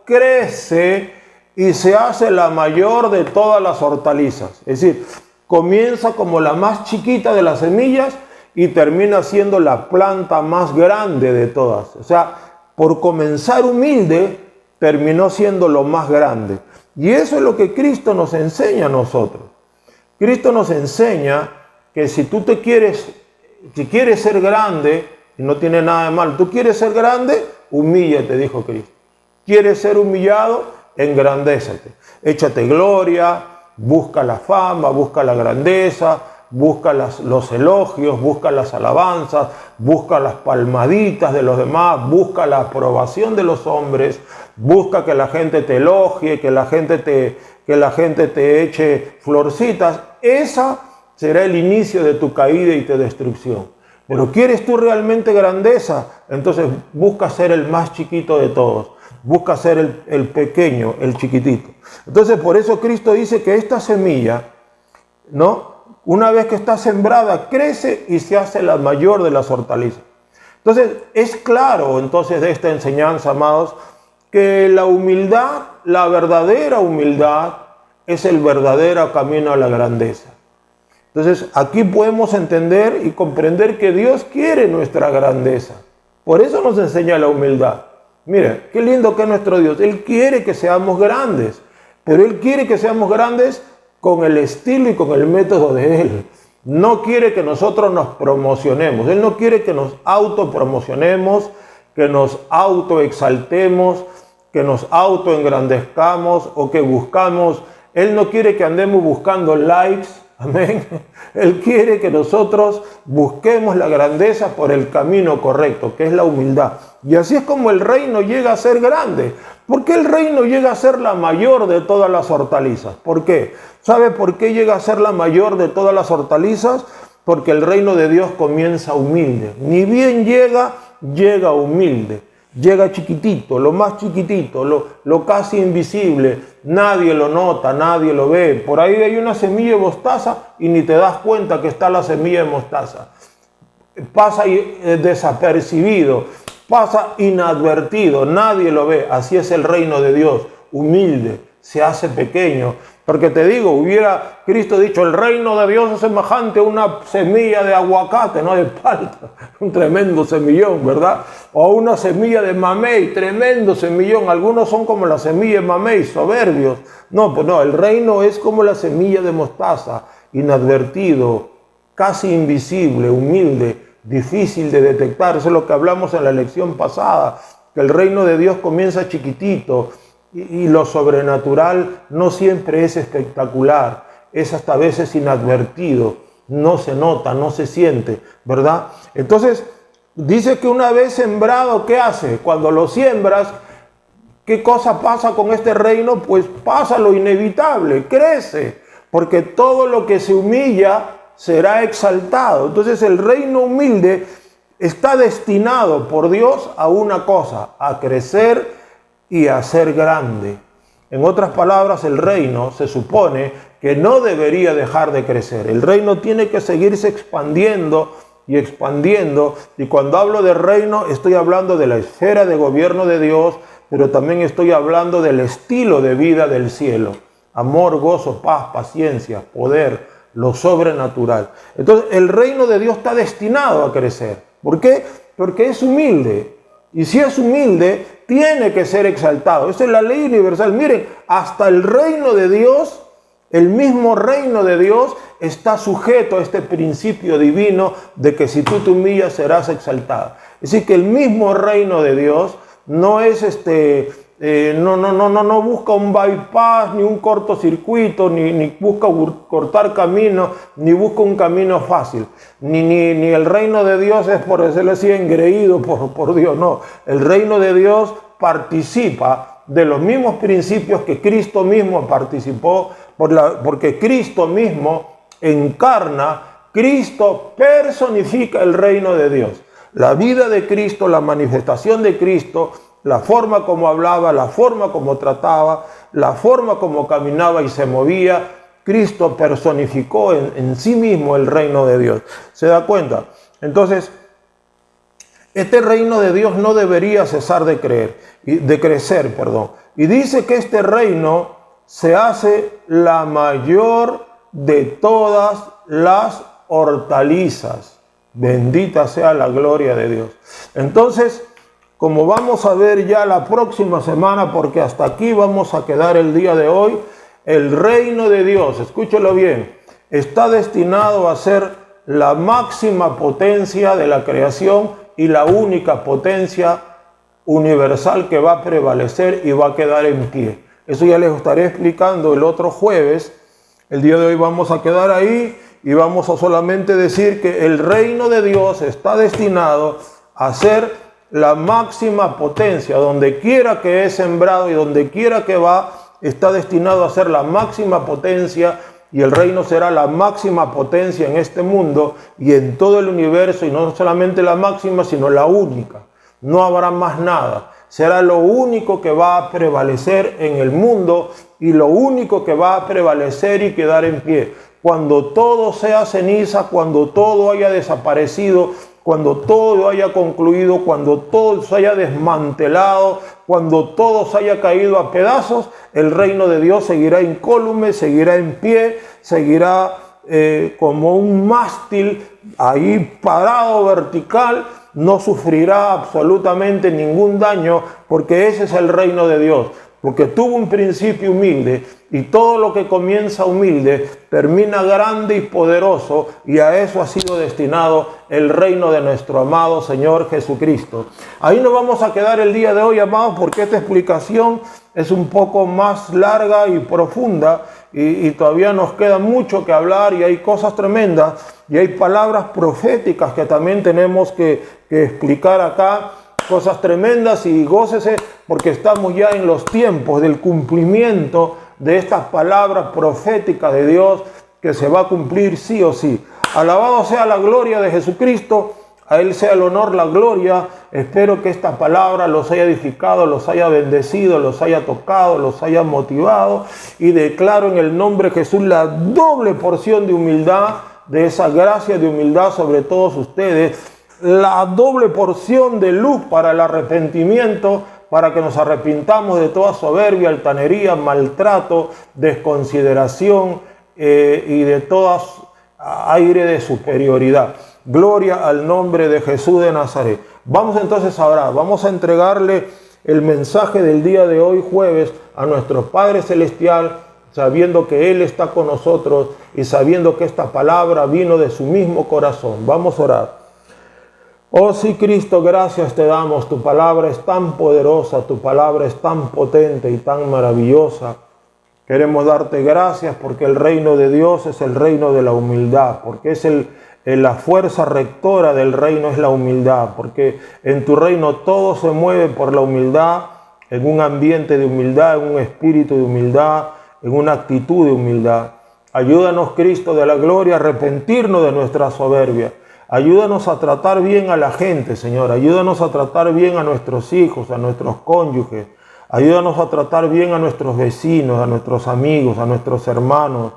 crece y se hace la mayor de todas las hortalizas. Es decir, comienza como la más chiquita de las semillas y termina siendo la planta más grande de todas. O sea, por comenzar humilde, terminó siendo lo más grande. Y eso es lo que Cristo nos enseña a nosotros. Cristo nos enseña que si quieres ser grande, y no tiene nada de malo, tú quieres ser grande, humíllate, dijo Cristo. ¿Quieres ser humillado? Engrandézate. Échate gloria, busca la fama, busca la grandeza, busca los elogios, busca las alabanzas, busca las palmaditas de los demás, busca la aprobación de los hombres, busca que la gente te elogie, que la gente te eche florcitas. Esa será el inicio de tu caída y tu destrucción. Pero ¿quieres tú realmente grandeza? Entonces busca ser el más chiquito de todos. Busca ser el pequeño, el chiquitito. Entonces por eso Cristo dice que esta semilla, ¿no?, una vez que está sembrada, crece y se hace la mayor de las hortalizas. Entonces, es claro, entonces, de esta enseñanza, amados, que la humildad, la verdadera humildad, es el verdadero camino a la grandeza. Entonces, aquí podemos entender y comprender que Dios quiere nuestra grandeza. Por eso nos enseña la humildad. Mire, qué lindo que es nuestro Dios. Él quiere que seamos grandes, pero Él quiere que seamos grandes con el estilo y con el método de Él. No quiere que nosotros nos promocionemos. Él no quiere que nos autopromocionemos, que nos autoexaltemos, que nos autoengrandezcamos o que buscamos. Él no quiere que andemos buscando likes. Amén. Él quiere que nosotros busquemos la grandeza por el camino correcto, que es la humildad. Y así es como el reino llega a ser grande. ¿Por qué el reino llega a ser la mayor de todas las hortalizas? ¿Por qué? ¿Sabe por qué llega a ser la mayor de todas las hortalizas? Porque el reino de Dios comienza humilde. Ni bien llega humilde. Llega chiquitito, lo más chiquitito, lo casi invisible. Nadie lo nota, nadie lo ve. Por ahí hay una semilla de mostaza y ni te das cuenta que está la semilla de mostaza. Pasa desapercibido, pasa inadvertido, nadie lo ve. Así es el reino de Dios, humilde, se hace pequeño. Porque te digo, hubiera Cristo dicho, el reino de Dios es semejante a una semilla de aguacate, no de palta, un tremendo semillón, ¿verdad? O una semilla de mamey, tremendo semillón. Algunos son como la semilla de mamey, soberbios. No, pues no, el reino es como la semilla de mostaza, inadvertido, casi invisible, humilde, difícil de detectar. Eso es lo que hablamos en la lección pasada, que el reino de Dios comienza chiquitito. Y lo sobrenatural no siempre es espectacular, es hasta a veces inadvertido, no se nota, no se siente, ¿verdad? Entonces, dice que una vez sembrado, ¿qué hace? Cuando lo siembras, ¿qué cosa pasa con este reino? Pues pasa lo inevitable, crece, porque todo lo que se humilla será exaltado. Entonces el reino humilde está destinado por Dios a una cosa, a crecer y a ser grande. En otras palabras, el reino se supone que no debería dejar de crecer. El reino tiene que seguirse expandiendo y expandiendo. Y cuando hablo de reino, estoy hablando de la esfera de gobierno de Dios, pero también estoy hablando del estilo de vida del cielo. Amor, gozo, paz, paciencia, poder, lo sobrenatural. Entonces, el reino de Dios está destinado a crecer. ¿Por qué? Porque es humilde. Y si es humilde, tiene que ser exaltado. Esa es la ley universal. Miren, hasta el reino de Dios, el mismo reino de Dios está sujeto a este principio divino de que si tú te humillas serás exaltado. Es decir, que el mismo reino de Dios no es no busca un bypass, ni un cortocircuito, ni busca cortar camino, ni busca un camino fácil. Ni el reino de Dios es, por decirlo así, engreído por Dios. No, el reino de Dios participa de los mismos principios que Cristo mismo participó, porque Cristo mismo encarna, Cristo personifica el reino de Dios. La vida de Cristo, la manifestación de Cristo, la forma como hablaba, la forma como trataba, la forma como caminaba y se movía, Cristo personificó en sí mismo el reino de Dios. ¿Se da cuenta? Entonces, este reino de Dios no debería cesar de crecer. Y dice que este reino se hace la mayor de todas las hortalizas. Bendita sea la gloria de Dios. Entonces, como vamos a ver ya la próxima semana, porque hasta aquí vamos a quedar el día de hoy, el reino de Dios, escúchelo bien, está destinado a ser la máxima potencia de la creación y la única potencia universal que va a prevalecer y va a quedar en pie. Eso ya les estaré explicando el otro jueves. El día de hoy vamos a quedar ahí y vamos a solamente decir que el reino de Dios está destinado a ser la máxima potencia. Donde quiera que es sembrado y donde quiera que va, está destinado a ser la máxima potencia, y el reino será la máxima potencia en este mundo y en todo el universo, y no solamente la máxima, sino la única. No habrá más nada. Será lo único que va a prevalecer en el mundo y lo único que va a prevalecer y quedar en pie. Cuando todo sea ceniza, cuando todo haya desaparecido, cuando todo haya concluido, cuando todo se haya desmantelado, cuando todo se haya caído a pedazos, el reino de Dios seguirá incólume, seguirá en pie, seguirá como un mástil ahí parado vertical, no sufrirá absolutamente ningún daño, porque ese es el reino de Dios. Porque tuvo un principio humilde, y todo lo que comienza humilde termina grande y poderoso, y a eso ha sido destinado el reino de nuestro amado Señor Jesucristo. Ahí nos vamos a quedar el día de hoy, amados, porque esta explicación es un poco más larga y profunda, y todavía nos queda mucho que hablar, y hay cosas tremendas, y hay palabras proféticas que también tenemos que explicar acá. Cosas tremendas, y gócese porque estamos ya en los tiempos del cumplimiento de estas palabras proféticas de Dios, que se va a cumplir sí o sí. Alabado sea la gloria de Jesucristo, a Él sea el honor, la gloria. Espero que esta palabra los haya edificado, los haya bendecido, los haya tocado, los haya motivado, y declaro en el nombre de Jesús la doble porción de humildad, de esa gracia de humildad sobre todos ustedes, la doble porción de luz para el arrepentimiento, para que nos arrepintamos de toda soberbia, altanería, maltrato, desconsideración y de todo aire de superioridad. Gloria al nombre de Jesús de Nazaret. Vamos entonces a orar, vamos a entregarle el mensaje del día de hoy, jueves, a nuestro Padre Celestial, sabiendo que Él está con nosotros y sabiendo que esta palabra vino de su mismo corazón. Vamos a orar. Oh sí, Cristo, gracias te damos. Tu palabra es tan poderosa, tu palabra es tan potente y tan maravillosa. Queremos darte gracias porque el reino de Dios es el reino de la humildad, porque es la fuerza rectora del reino es la humildad, porque en tu reino todo se mueve por la humildad, en un ambiente de humildad, en un espíritu de humildad, en una actitud de humildad. Ayúdanos, Cristo de la gloria, a arrepentirnos de nuestra soberbia. Ayúdanos a tratar bien a la gente, Señor. Ayúdanos a tratar bien a nuestros hijos, a nuestros cónyuges. Ayúdanos a tratar bien a nuestros vecinos, a nuestros amigos, a nuestros hermanos.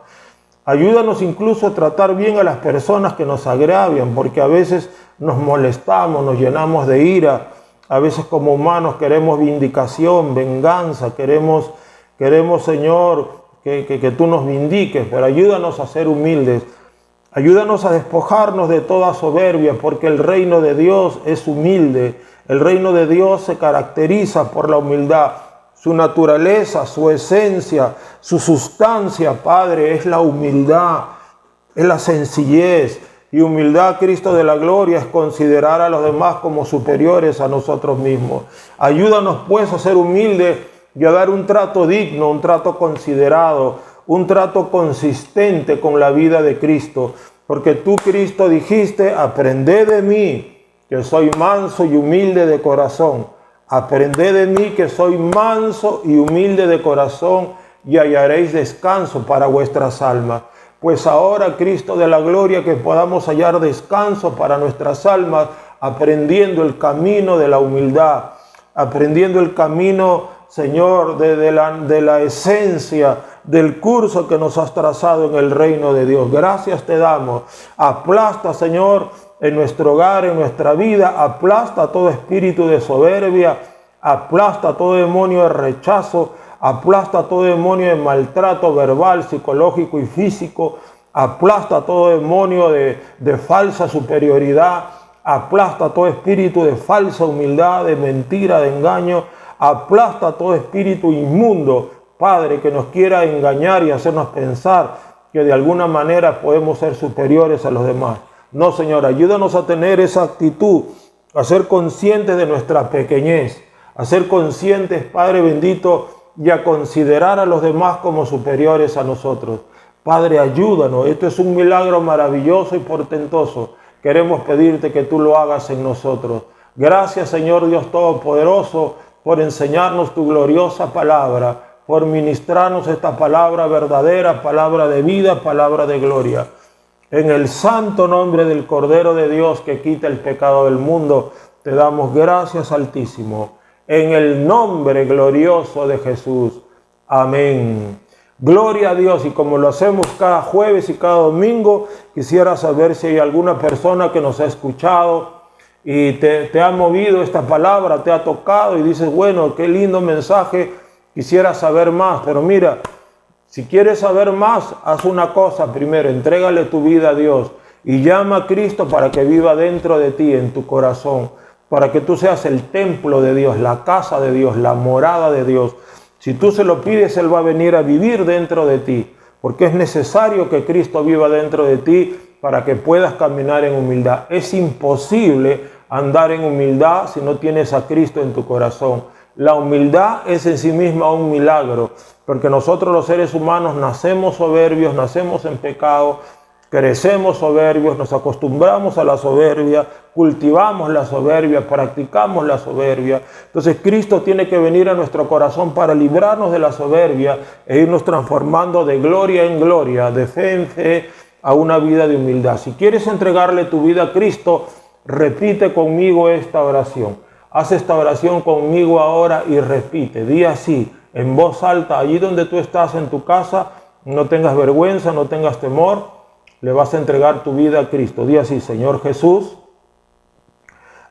Ayúdanos incluso a tratar bien a las personas que nos agravian, porque a veces nos molestamos, nos llenamos de ira. A veces como humanos queremos vindicación, venganza. Queremos Señor, que tú nos vindiques, pero ayúdanos a ser humildes. Ayúdanos a despojarnos de toda soberbia, porque el reino de Dios es humilde. El reino de Dios se caracteriza por la humildad. Su naturaleza, su esencia, su sustancia, Padre, es la humildad, es la sencillez. Y humildad, Cristo de la gloria, es considerar a los demás como superiores a nosotros mismos. Ayúdanos pues a ser humildes y a dar un trato digno, un trato considerado, un trato consistente con la vida de Cristo. Porque tú, Cristo, dijiste: aprended de mí, que soy manso y humilde de corazón. Aprended de mí, que soy manso y humilde de corazón, y hallaréis descanso para vuestras almas. Pues ahora, Cristo de la gloria, que podamos hallar descanso para nuestras almas, aprendiendo el camino de la humildad, aprendiendo el camino, Señor, de la esencia del curso que nos has trazado en el reino de Dios. Gracias te damos. Aplasta, Señor, en nuestro hogar, en nuestra vida, aplasta todo espíritu de soberbia, aplasta todo demonio de rechazo, aplasta todo demonio de maltrato verbal, psicológico y físico, aplasta todo demonio de falsa superioridad, aplasta todo espíritu de falsa humildad, de mentira, de engaño, aplasta todo espíritu inmundo, Padre, que nos quiera engañar y hacernos pensar que de alguna manera podemos ser superiores a los demás. No, Señor, ayúdanos a tener esa actitud, a ser conscientes de nuestra pequeñez, a ser conscientes, Padre bendito, y a considerar a los demás como superiores a nosotros. Padre, ayúdanos. Esto es un milagro maravilloso y portentoso. Queremos pedirte que tú lo hagas en nosotros. Gracias, Señor Dios Todopoderoso, por enseñarnos tu gloriosa palabra, por ministrarnos esta palabra verdadera, palabra de vida, palabra de gloria. En el santo nombre del Cordero de Dios que quita el pecado del mundo, te damos gracias, Altísimo. En el nombre glorioso de Jesús. Amén. Gloria a Dios. Y como lo hacemos cada jueves y cada domingo, quisiera saber si hay alguna persona que nos ha escuchado y te ha movido esta palabra, te ha tocado y dices: bueno, qué lindo mensaje, quisiera saber más. Pero mira, si quieres saber más, haz una cosa primero: entrégale tu vida a Dios y llama a Cristo para que viva dentro de ti, en tu corazón, para que tú seas el templo de Dios, la casa de Dios, la morada de Dios. Si tú se lo pides, Él va a venir a vivir dentro de ti, porque es necesario que Cristo viva dentro de ti para que puedas caminar en humildad. Es imposible andar en humildad si no tienes a Cristo en tu corazón. La humildad es en sí misma un milagro, porque nosotros los seres humanos nacemos soberbios, nacemos en pecado, crecemos soberbios, nos acostumbramos a la soberbia, cultivamos la soberbia, practicamos la soberbia. Entonces Cristo tiene que venir a nuestro corazón para librarnos de la soberbia e irnos transformando de gloria en gloria, de fe en fe, a una vida de humildad. Si quieres entregarle tu vida a Cristo, repite conmigo esta oración. Haz esta oración conmigo ahora y repite. Di así, en voz alta, allí donde tú estás en tu casa, no tengas vergüenza, no tengas temor. Le vas a entregar tu vida a Cristo. Di así: Señor Jesús,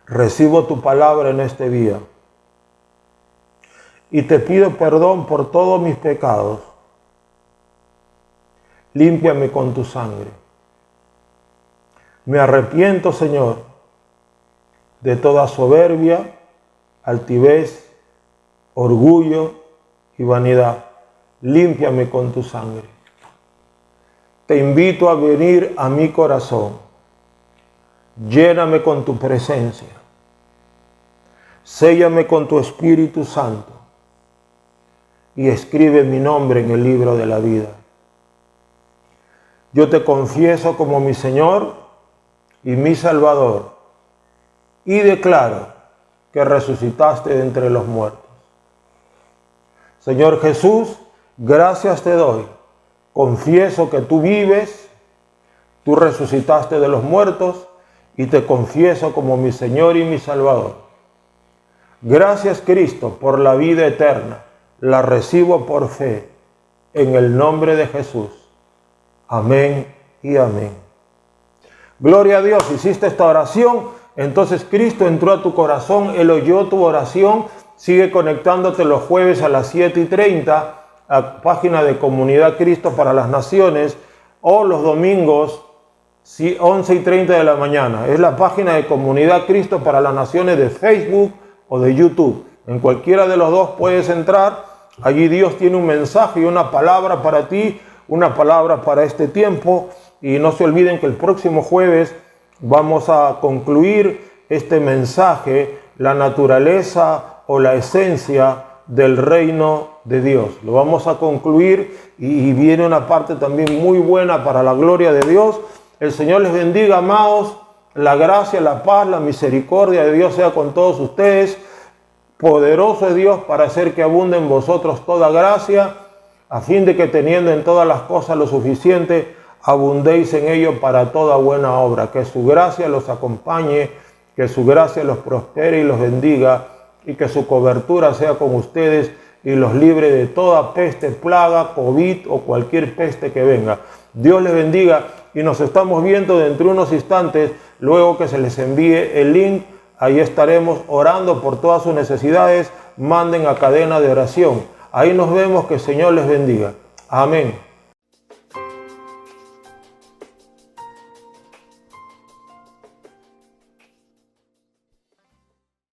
recibo tu palabra en este día y te pido perdón por todos mis pecados. Límpiame con tu sangre. Me arrepiento, Señor, de toda soberbia, altivez, orgullo y vanidad. Límpiame con tu sangre. Te invito a venir a mi corazón. Lléname con tu presencia. Séllame con tu Espíritu Santo. Y escribe mi nombre en el libro de la vida. Yo te confieso como mi Señor y mi Salvador. Y declaro que resucitaste de entre los muertos. Señor Jesús, gracias te doy. Confieso que tú vives, tú resucitaste de los muertos y te confieso como mi Señor y mi Salvador. Gracias, Cristo, por la vida eterna. La recibo por fe en el nombre de Jesús. Amén y amén. Gloria a Dios. Hiciste esta oración, entonces Cristo entró a tu corazón, Él oyó tu oración. Sigue conectándote los jueves a las 7:30 a página de Comunidad Cristo para las Naciones, o los domingos 11:30 de la mañana. Es la página de Comunidad Cristo para las Naciones de Facebook o de YouTube. En cualquiera de los dos puedes entrar. Allí Dios tiene un mensaje y una palabra para ti, una palabra para este tiempo. Y no se olviden que el próximo jueves vamos a concluir este mensaje, la naturaleza o la esencia del reino de Dios. Lo vamos a concluir y viene una parte también muy buena para la gloria de Dios. El Señor les bendiga, amados. La gracia, la paz, la misericordia de Dios sea con todos ustedes. Poderoso es Dios para hacer que abunde en vosotros toda gracia, a fin de que teniendo en todas las cosas lo suficiente, abundéis en ello para toda buena obra. Que su gracia los acompañe, que su gracia los prospere y los bendiga, y que su cobertura sea con ustedes y los libre de toda peste, plaga, COVID o cualquier peste que venga. Dios les bendiga y nos estamos viendo dentro de unos instantes, luego que se les envíe el link. Ahí estaremos orando por todas sus necesidades. Manden a cadena de oración. Ahí nos vemos. Que el Señor les bendiga. Amén.